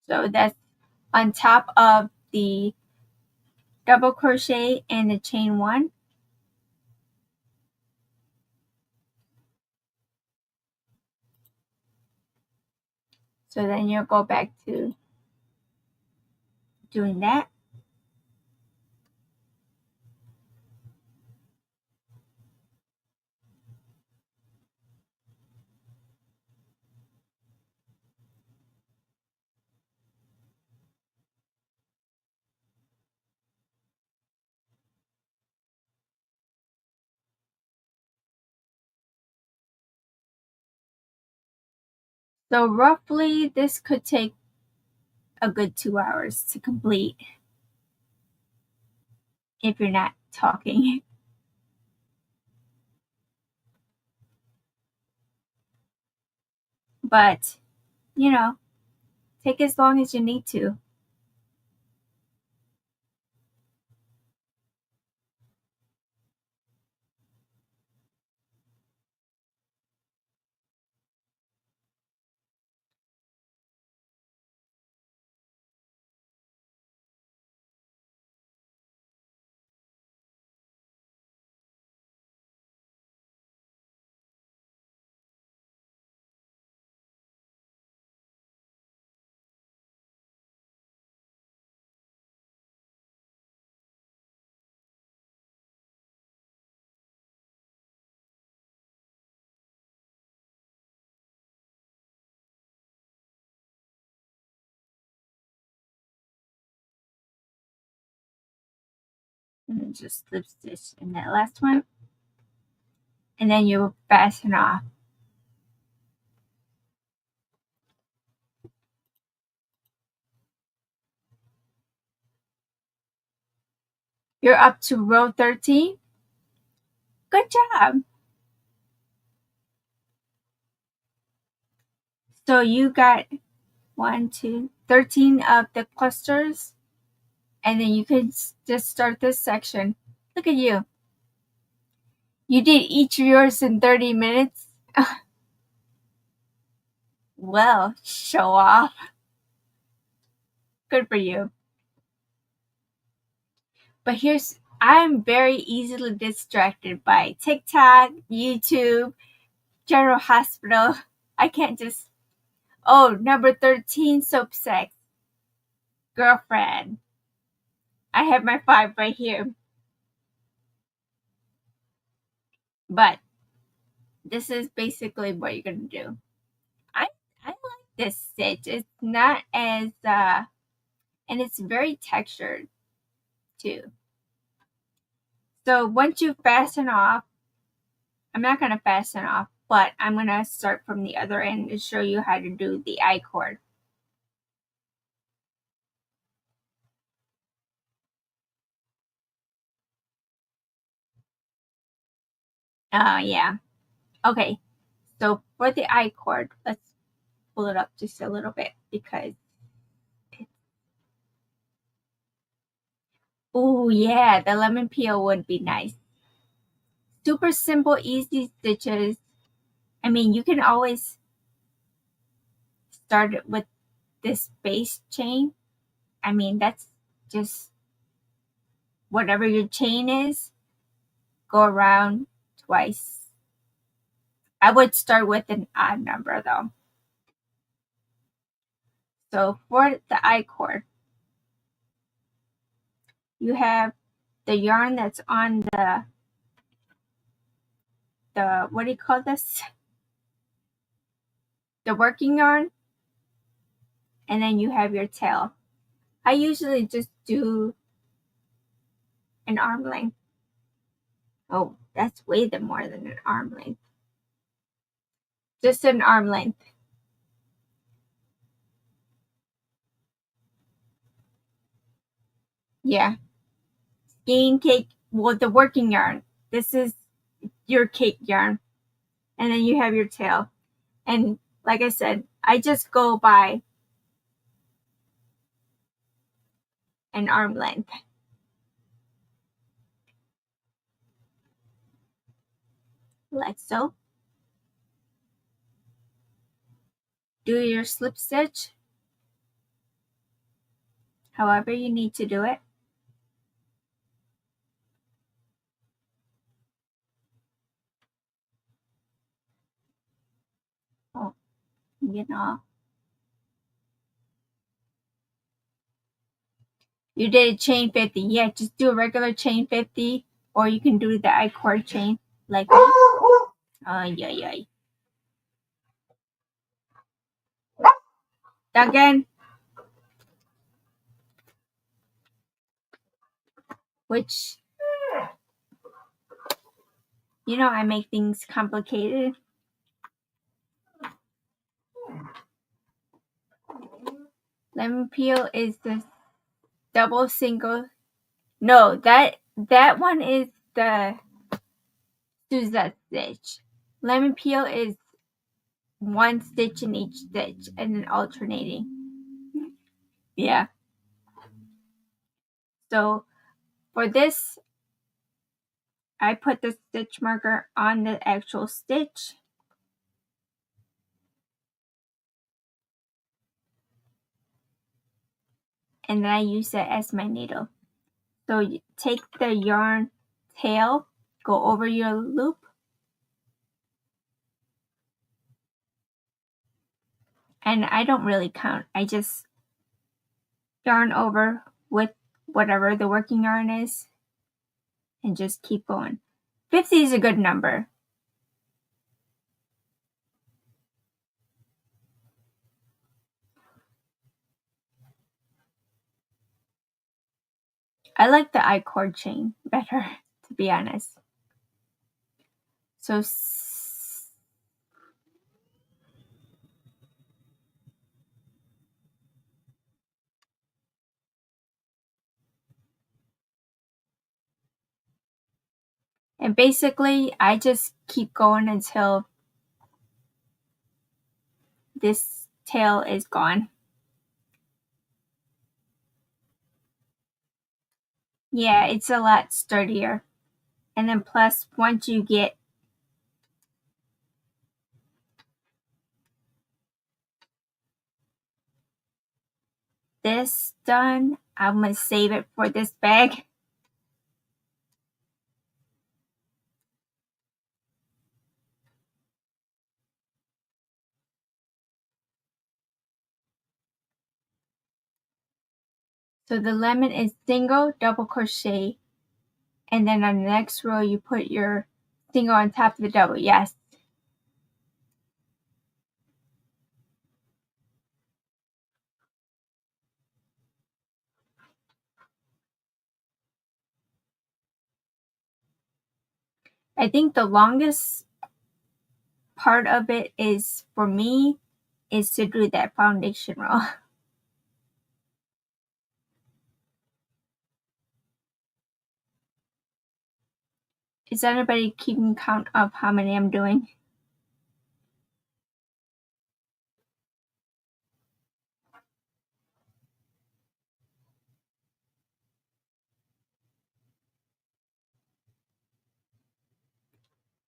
So that's on top of the double crochet and the chain one. So then you'll go back to doing that. So roughly this could take a good 2 hours to complete if you're not talking. But, you know, take as long as you need to. And then just slip stitch in that last one. And then you fasten off. You're up to row 13. Good job. So you got 13 of the clusters. And then you can just start this section. Look at you. You did each of yours in 30 minutes. Well, show off. Good for you. But I'm very easily distracted by TikTok, YouTube, General Hospital. I can't just, number 13, soap sex. Girlfriend. I have my 5 right here. But this is basically what you're going to do. I like this stitch. It's not as, and it's very textured too. So once you fasten off, I'm not going to fasten off, but I'm going to start from the other end to show you how to do the I-cord. Yeah. Okay. So for the I-cord, let's pull it up just a little bit because oh yeah, the lemon peel would be nice. Super simple, easy stitches. I mean, you can always start it with this base chain. I mean, that's just whatever your chain is, go around twice. I would start with an odd number though. So for the I-cord, you have the yarn that's on the what do you call this? The working yarn, and then you have your tail. I usually just do an arm length. Oh, that's way more than an arm length. Just an arm length. Yeah. Skein cake, well, the working yarn. This is your cake yarn. And then you have your tail. And like I said, I just go by an arm length. Like so. Do your slip stitch however you need to do it. Oh, you know. You did a chain 50. Yeah, just do a regular chain 50, or you can do the Icord chain like me. Yeah. Again, which, I make things complicated. Lemon peel is the double single. No, that one is the Suzette stitch. Lemon peel is one stitch in each stitch and then alternating. Yeah. So for this, I put the stitch marker on the actual stitch. And then I use that as my needle. So you take the yarn tail, go over your loop, and I don't really count. I just yarn over with whatever the working yarn is and just keep going. 50 is a good number. I like the Icord chain better, to be honest. So and basically I just keep going until this tail is gone. Yeah, it's a lot sturdier. And then plus, once you get this done, I'm going to save it for this bag. So the lemon is single, double crochet, and then on the next row you put your single on top of the double. Yes. I think the longest part of it is, for me, is to do that foundation row. Is anybody keeping count of how many I'm doing?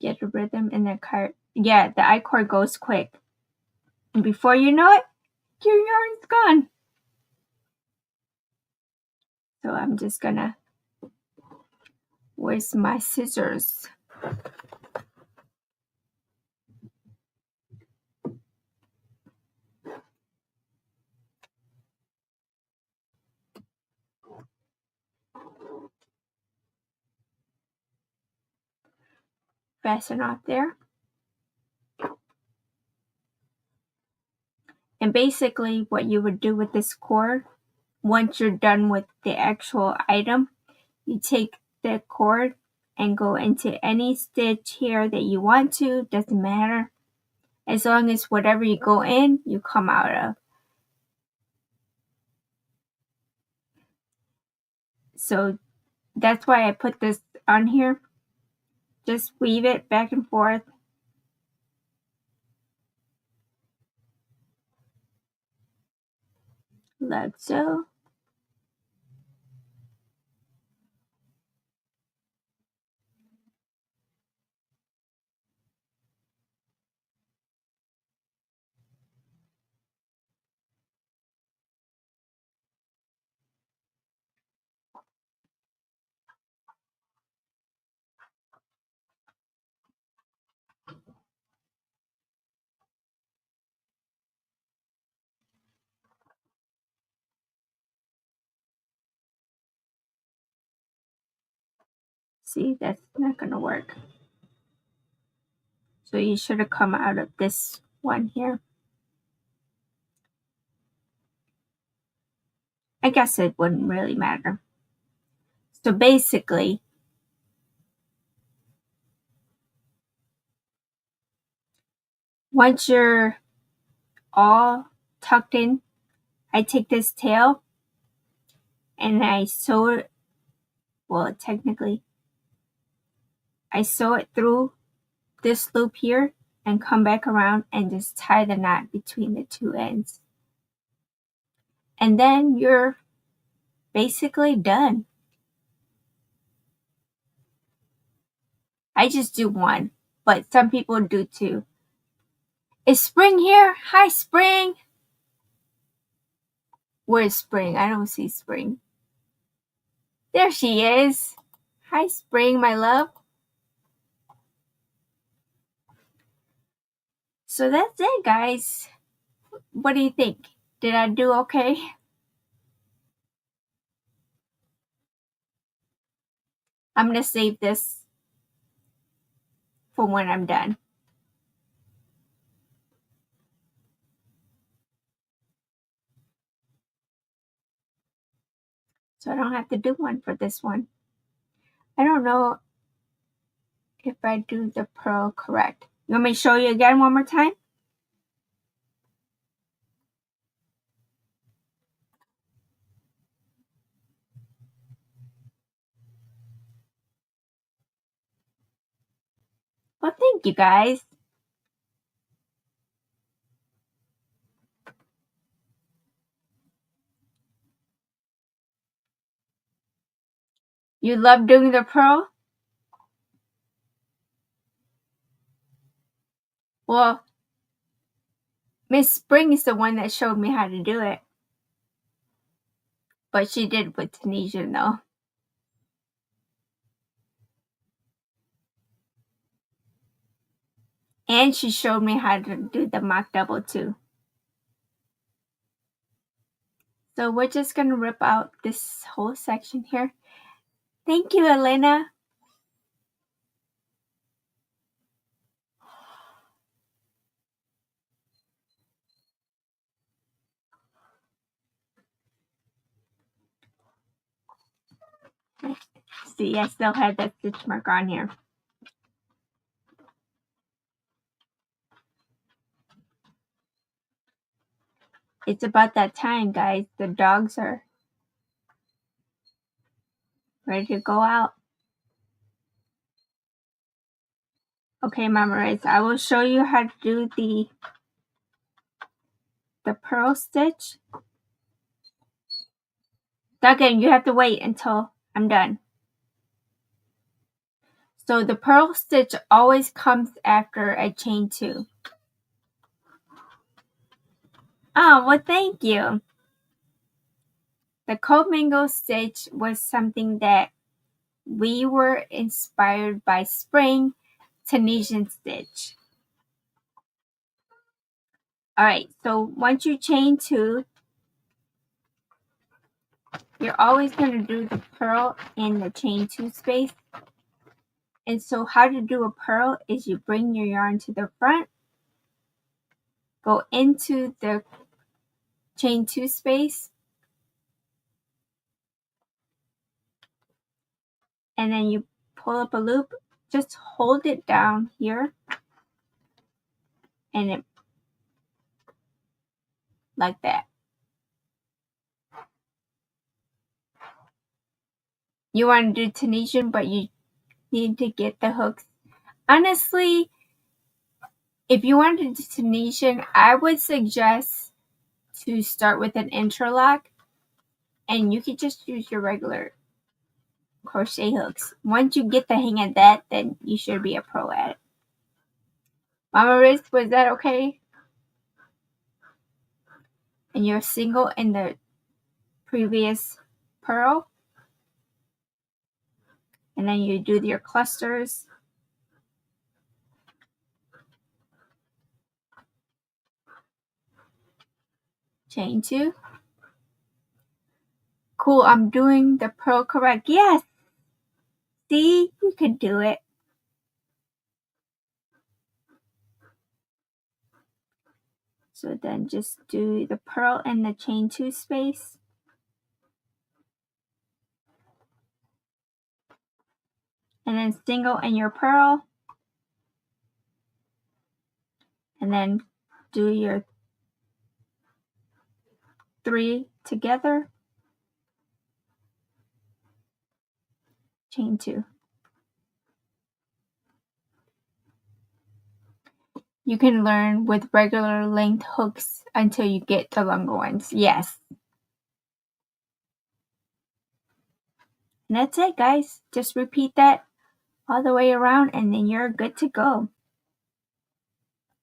Get a rhythm in the cart. Yeah, the Icord goes quick. And before you know it, your yarn's gone. So I'm just gonna, where's my scissors? Fasten off there. And basically what you would do with this cord, once you're done with the actual item, you take the cord and go into any stitch here that you want to, doesn't matter. As long as whatever you go in, you come out of. So that's why I put this on here. Just weave it back and forth. Like so. see, that's not gonna work. So you should have come out of this one here. I guess it wouldn't really matter. So basically, once you're all tucked in, I take this tail and I sew it, well, technically, I sew it through this loop here and come back around and just tie the knot between the two ends. And then you're basically done. I just do one, but some people do two. Is Spring here? Hi, Spring. Where's Spring? I don't see Spring. There she is. Hi, Spring, my love. So that's it, guys. What do you think? Did I do okay? I'm going to save this for when I'm done. So I don't have to do one for this one. I don't know if I do the purl correct. You want me to show you again one more time? Well, thank you, guys. You love doing the purl? Well, Miss Spring is the one that showed me how to do it. But she did with Tunisian, though. And she showed me how to do the mock double, too. So we're just going to rip out this whole section here. Thank you, Elena. See, I still had that stitch mark on here. It's about that time, guys. The dogs are ready to go out. Okay, Mama Riz, I will show you how to do the purl stitch. Again, you have to wait until I'm done. So the purl stitch always comes after a chain 2. Oh, well, thank you. The comingle stitch was something that we were inspired by Spring Tunisian stitch. Alright, so once you chain 2, you're always going to do the purl in the chain 2 space. And so how to do a purl is you bring your yarn to the front, go into the chain 2 space, and then you pull up a loop. Just hold it down here, and it like that. You want to do Tunisian, but you need to get the hooks. Honestly, if you want to do Tunisian, I would suggest to start with an interlock, and you could just use your regular crochet hooks. Once you get the hang of that, then you should be a pro at it. Mama Riz, was that okay? And you're single in the previous purl. And then you do your clusters. Chain 2. Cool, I'm doing the purl correct. Yes! See, you can do it. So then just do the purl in the chain 2 space. And then single in your purl. And then do your 3 together. Chain 2. You can learn with regular length hooks until you get the longer ones. Yes. And that's it, guys. Just repeat that all the way around and then you're good to go.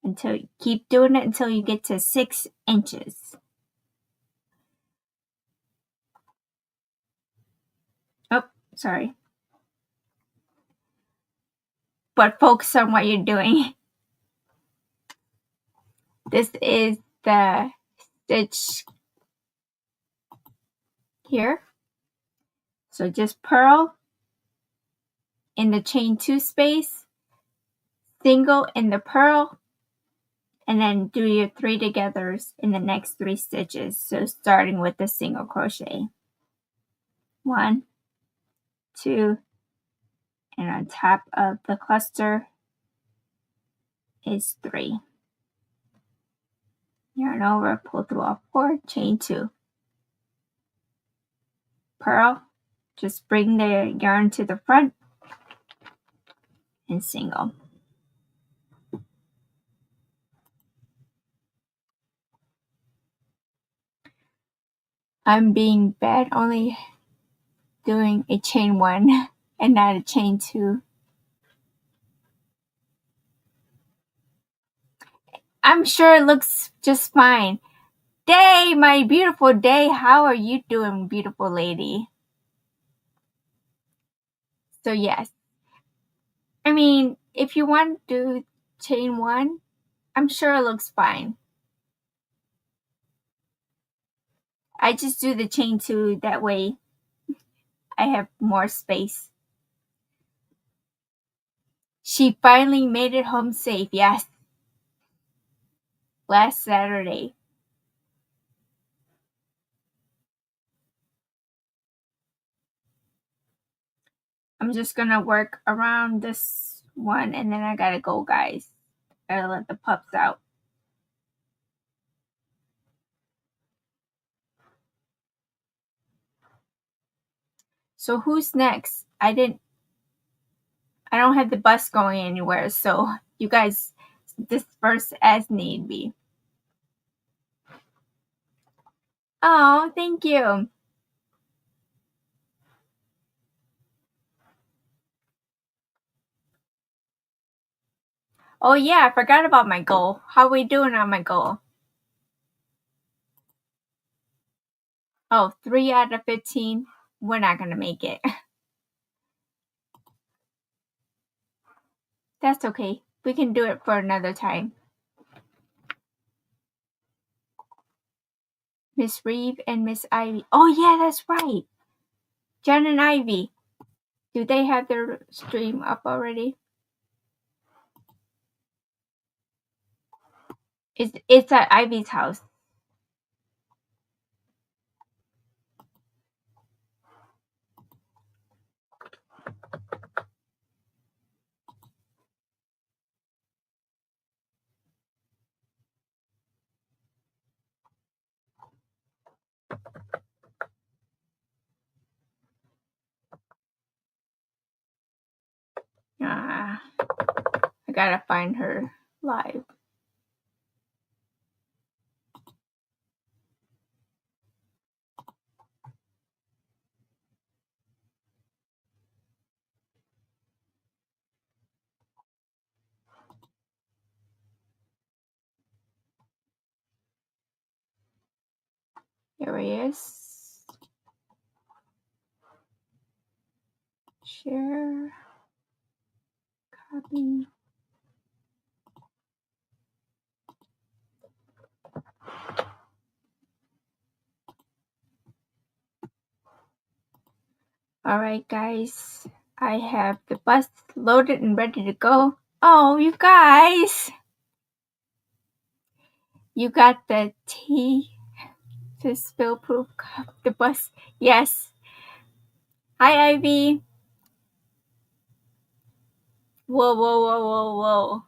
Until you keep doing it until you get to 6 inches. Oh, sorry. But focus on what you're doing. This is the stitch here. So just purl in the chain 2 space, single in the purl, and then do your 3 togethers in the next 3 stitches. So starting with the single crochet. 1, 2, and on top of the cluster is 3. Yarn over, pull through all 4, chain 2. Purl, just bring the yarn to the front and single. I'm being bad, only doing a chain 1 and not a chain 2. I'm sure it looks just fine. Day, my beautiful day. How are you doing, beautiful lady? So yes. I mean, if you want to do chain 1, I'm sure it looks fine. I just do the chain 2, that way I have more space. She finally made it home safe, yes. Last Saturday. I'm just gonna work around this one and then I gotta go, guys. Gotta let the pups out. So who's next? I don't have the bus going anywhere, so you guys disperse as need be. Oh, thank you. Oh yeah, I forgot about my goal. How are we doing on my goal? Oh, 3 out of 15. We're not gonna make it. That's okay. We can do it for another time. Miss Reeve and Miss Ivy. Oh yeah, that's right. Jen and Ivy. Do they have their stream up already? It's at Ivy's house. I gotta find her live. Here he is. Share. Copy. Alright, guys. I have the bus loaded and ready to go. Oh, you guys! You got the tea to spill proof cup. The bus. Yes. Hi, Ivy. Whoa, whoa, whoa, whoa, whoa.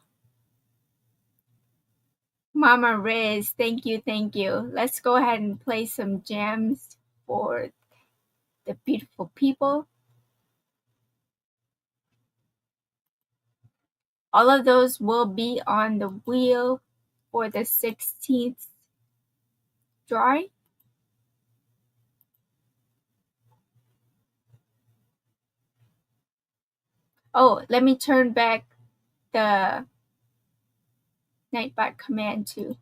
Mama Riz, thank you, thank you. Let's go ahead and play some jams for the beautiful people. All of those will be on the wheel for the 16th drawing. Oh, let me turn back the Nightbot command too.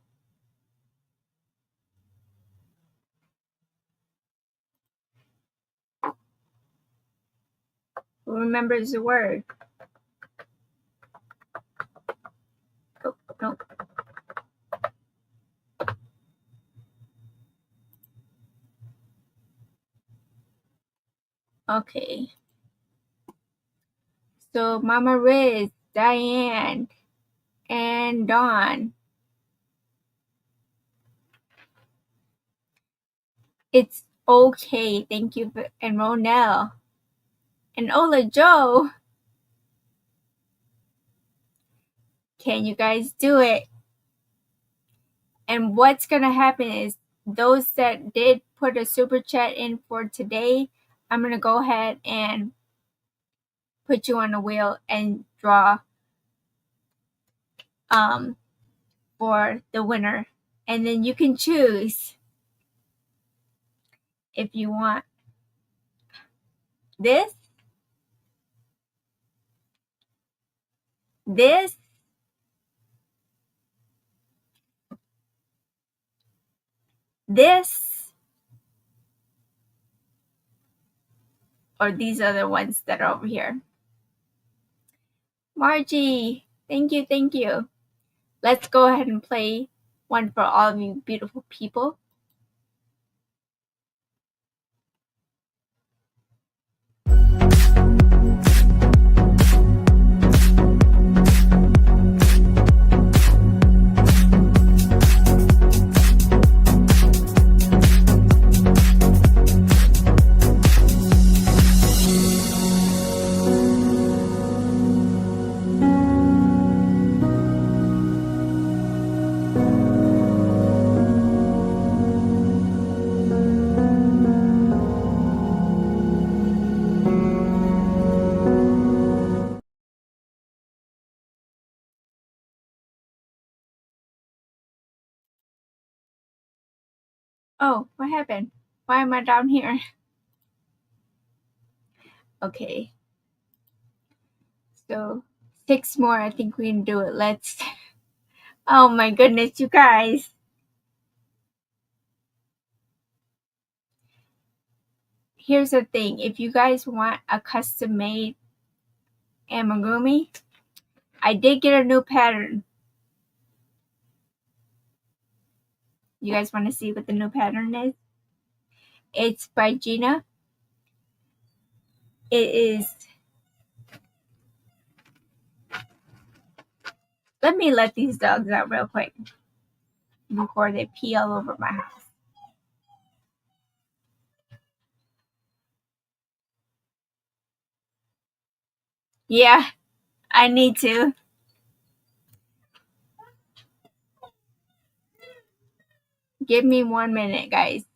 Who remembers the word? Oh, no. Okay. So Mama Riz, Diane, and Dawn. It's okay. Thank you. And Ronell. And Ola Joe. Can you guys do it? And what's going to happen is those that did put a super chat in for today, I'm going to go ahead and put you on the wheel and draw for the winner. And then you can choose if you want this, this, this, or these other ones that are over here. Margie, thank you, thank you. Let's go ahead and play one for all of you beautiful people. Oh, what happened? Why am I down here? Okay. So 6 more, I think we can do it. Let's. Oh my goodness, you guys. Here's the thing. If you guys want a custom made amigurumi, I did get a new pattern. You guys want to see what the new pattern is? It's by Gina. It is. Let me let these dogs out real quick before they pee all over my house. Yeah, I need to. Give me 1 minute, guys.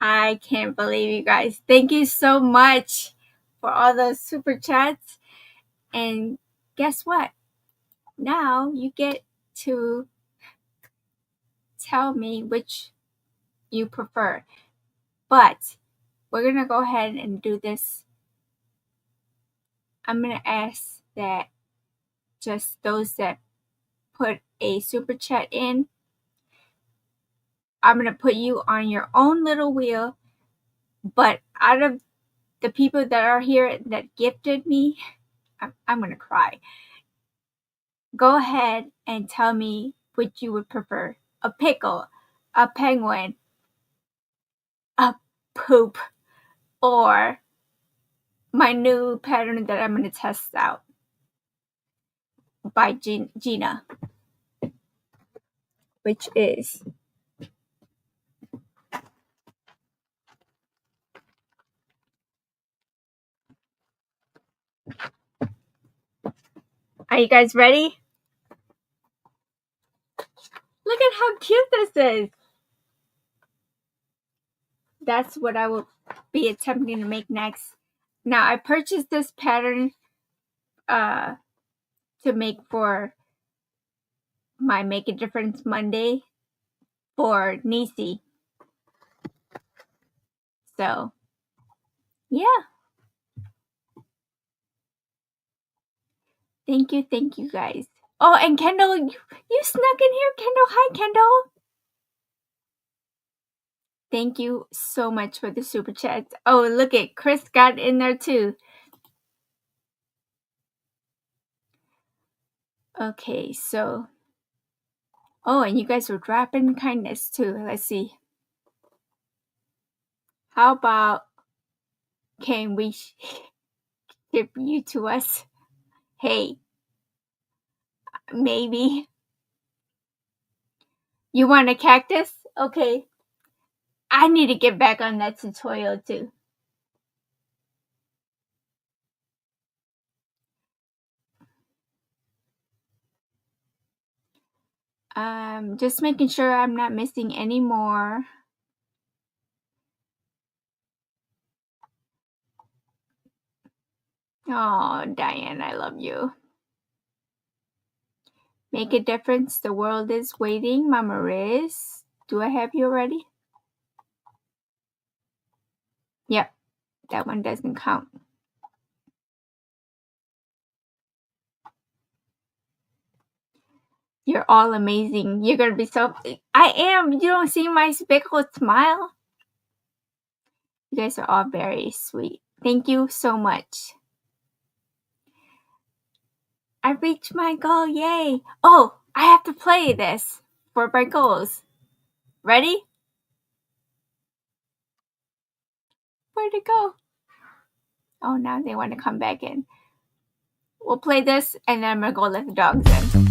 I can't believe you guys. Thank you so much for all those super chats. And guess what? Now you get to tell me which you prefer. But we're going to go ahead and do this. I'm going to ask that just those that put a super chat in, I'm going to put you on your own little wheel. But out of the people that are here that gifted me, I'm going to cry. Go ahead and tell me which you would prefer. A pickle, a penguin, a poop, or my new pattern that I'm going to test out by Gina, which is Are you guys ready? Look at how cute this is. That's what I will be attempting to make next. Now, I purchased this pattern to make for my Make a Difference Monday for Nisi. So, yeah. Thank you guys. Oh, and Kendall, you snuck in here. Kendall, hi, Kendall. Thank you so much for the super chats. Oh, look at Chris got in there too. Okay, so. Oh, and you guys were dropping kindness too. Let's see. How about can we ship you to us? Hey, maybe. You want a cactus? Okay. I need to get back on that tutorial too. Just making sure I'm not missing any more. Oh, Diane, I love you. Make a difference. The world is waiting. Mama Riz. Do I have you already? Yep. That one doesn't count. You're all amazing. You're going to be so... I am. You don't see my speckled smile? You guys are all very sweet. Thank you so much. I reached my goal. Yay. Oh, I have to play this for my goals. Ready? Where'd it go? Oh, now they want to come back in. We'll play this, and then I'm going to go let the dogs in.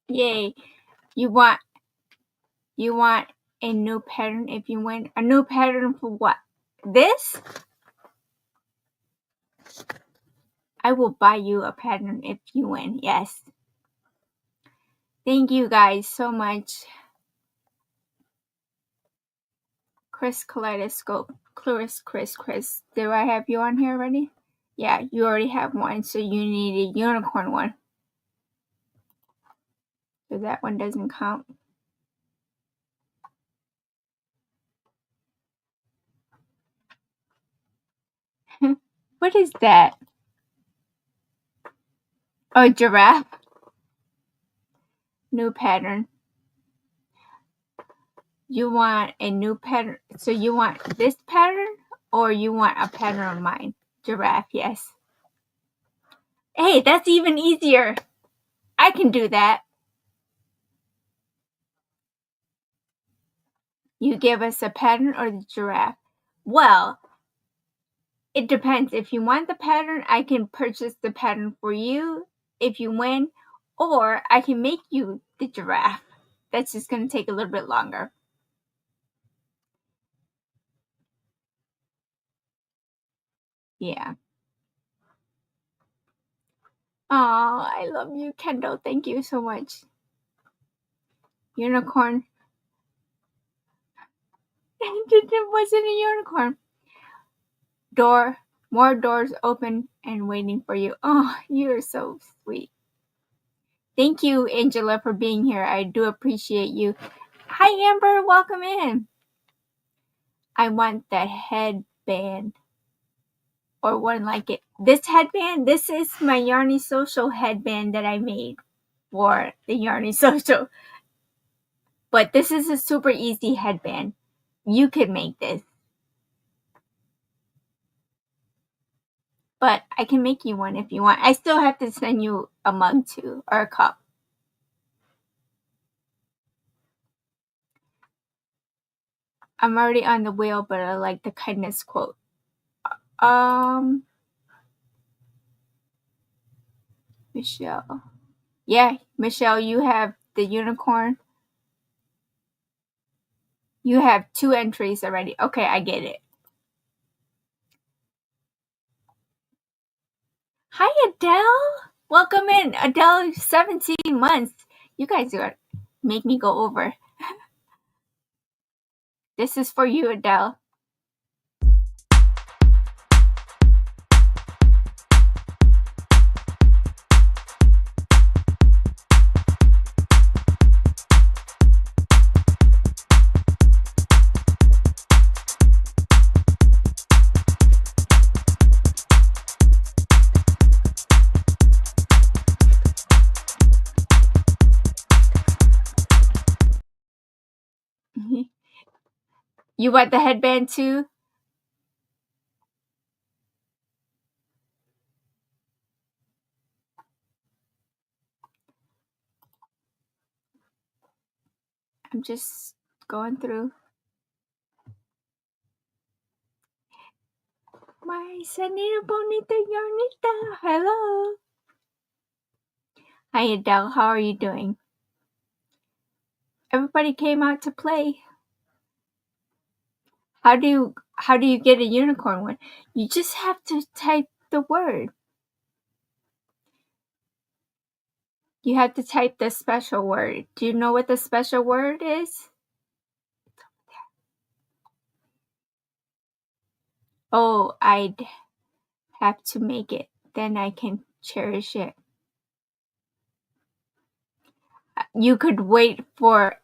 Yay. You want a new pattern if you win? A new pattern for what? This? I will buy you a pattern if you win. Yes. Thank you guys so much. Chris Kaleidoscope. Chris. Do I have you on here already? Yeah, you already have one, so you need a unicorn one. So that one doesn't count. What is that? Oh, giraffe. New pattern. You want a new pattern? So you want this pattern or you want a pattern of mine? Giraffe, yes. Hey, that's even easier. I can do that. You give us a pattern or the giraffe? Well, it depends. If you want the pattern, I can purchase the pattern for you if you win, or I can make you the giraffe. That's just going to take a little bit longer. Yeah. Oh, I love you, Kendall. Thank you so much. Unicorn. It wasn't a unicorn. More doors open and waiting for you. Oh, you're so sweet. Thank you, Angela, for being here. I do appreciate you. Hi, Amber. Welcome in. I want that headband or one like it. This headband, this is my Yarny Social headband that I made for the Yarny Social. But this is a super easy headband. You could make this. But I can make you one if you want. I still have to send you a mug too, or a cup. I'm already on the wheel, but I like the kindness quote. Michelle. Yeah, Michelle, you have the unicorn. You have 2 entries already. Okay, I get it. Hi, Adele. Welcome in. Adele, 17 months. You guys are make me go over. This is for you, Adele. You want the headband too? I'm just going through. My Sanita Bonita Yarnita. Hello. Hi, Adele. How are you doing? Everybody came out to play. How do you get a unicorn one? You just have to type the word. You have to type the special word. Do you know what the special word is? Oh, I'd have to make it. Then I can cherish it. You could wait for.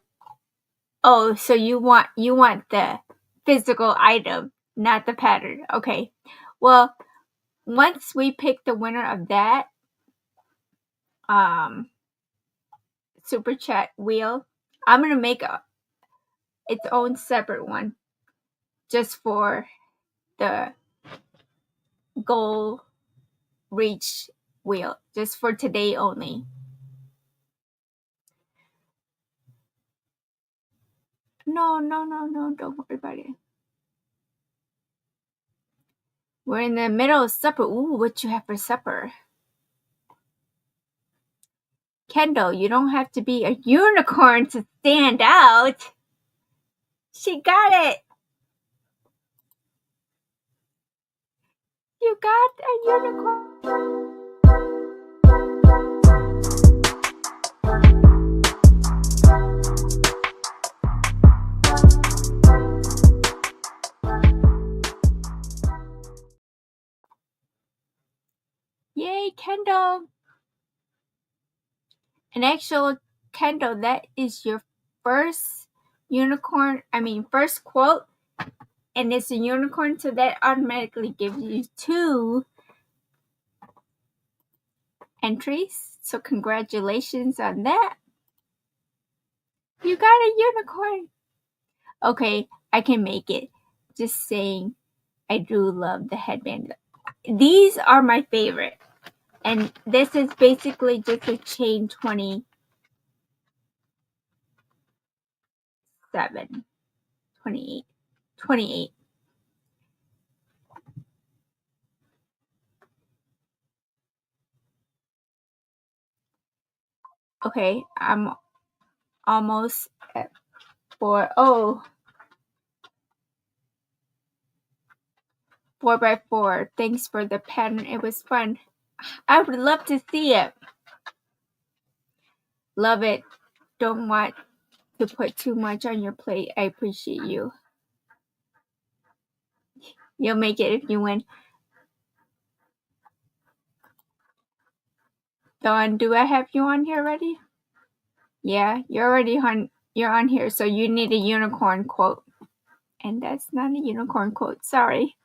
Oh, so you want the physical item, not the pattern. Okay. Well, once we pick the winner of that super chat wheel, I'm gonna make its own separate one just for the goal reach wheel, just for today only. No, don't worry about it. We're in the middle of supper. Ooh, what you have for supper? Kendall, you don't have to be a unicorn to stand out. She got it. You got a unicorn. Yay, Kendall. And actually, Kendall, that is your first first quote. And it's a unicorn, so that automatically gives you 2 entries. So congratulations on that. You got a unicorn. Okay, I can make it. Just saying, I do love the headband. These are my favorite. And this is basically just a chain 27, 28, 28. Okay, I'm almost at 4. Oh, 4x4. Thanks for the pattern. It was fun. I would love to see it. Love it. Don't want to put too much on your plate. I appreciate you. You'll make it if you win. Dawn, do I have you on here already? Yeah, you're already on. You're on here, so you need a unicorn quote. And that's not a unicorn quote. Sorry.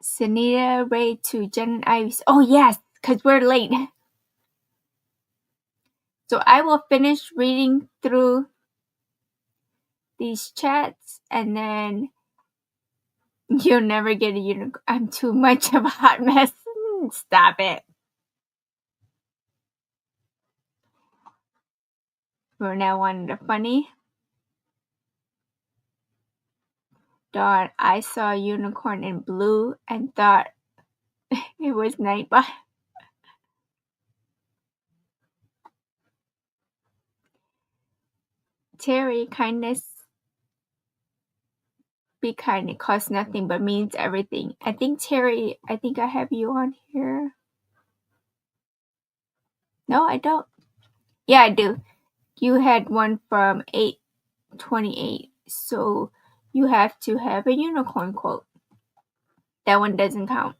Sanita, Ray, to Jen and Ives. Oh, yes, because we're late. So I will finish reading through these chats and then you'll never get a unicorn. I'm too much of a hot mess. Stop it. We're now on the funny. Dawn, I saw a unicorn in blue and thought it was Nightbot. Terry, kindness. Be kind. It costs nothing but means everything. I think Terry, I have you on here. No, I don't. Yeah, I do. You had one from 8/28, so you have to have a unicorn quote. That one doesn't count.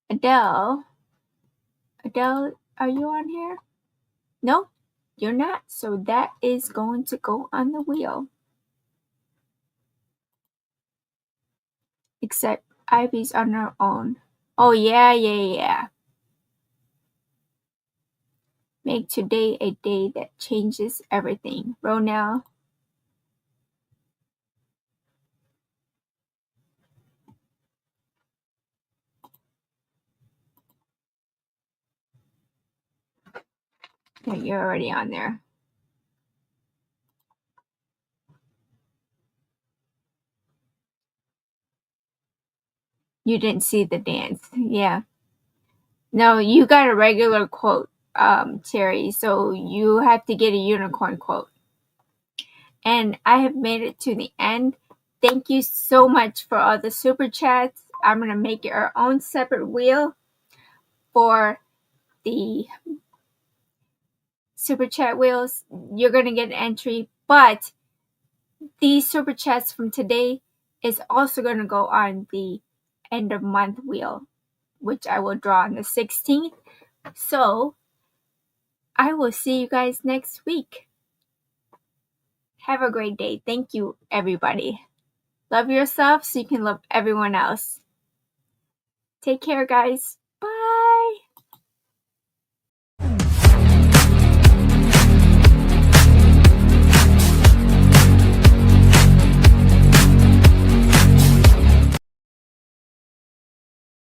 Adele, are you on here? No, you're not. So that is going to go on the wheel. Except Ivy's on her own. Oh, yeah. Make today a day that changes everything. Ronell. Yeah, you're already on there. You didn't see the dance. Yeah. No, you got a regular quote, Terry. So you have to get a unicorn quote. And I have made it to the end. Thank you so much for all the super chats. I'm going to make our own separate wheel for the super chat wheels. You're going to get an entry, but these super chats from today is also going to go on the end of month wheel, which I will draw on the 16th. So I will see you guys next week. Have a great day. Thank you, everybody. Love yourself so you can love everyone else. Take care, guys.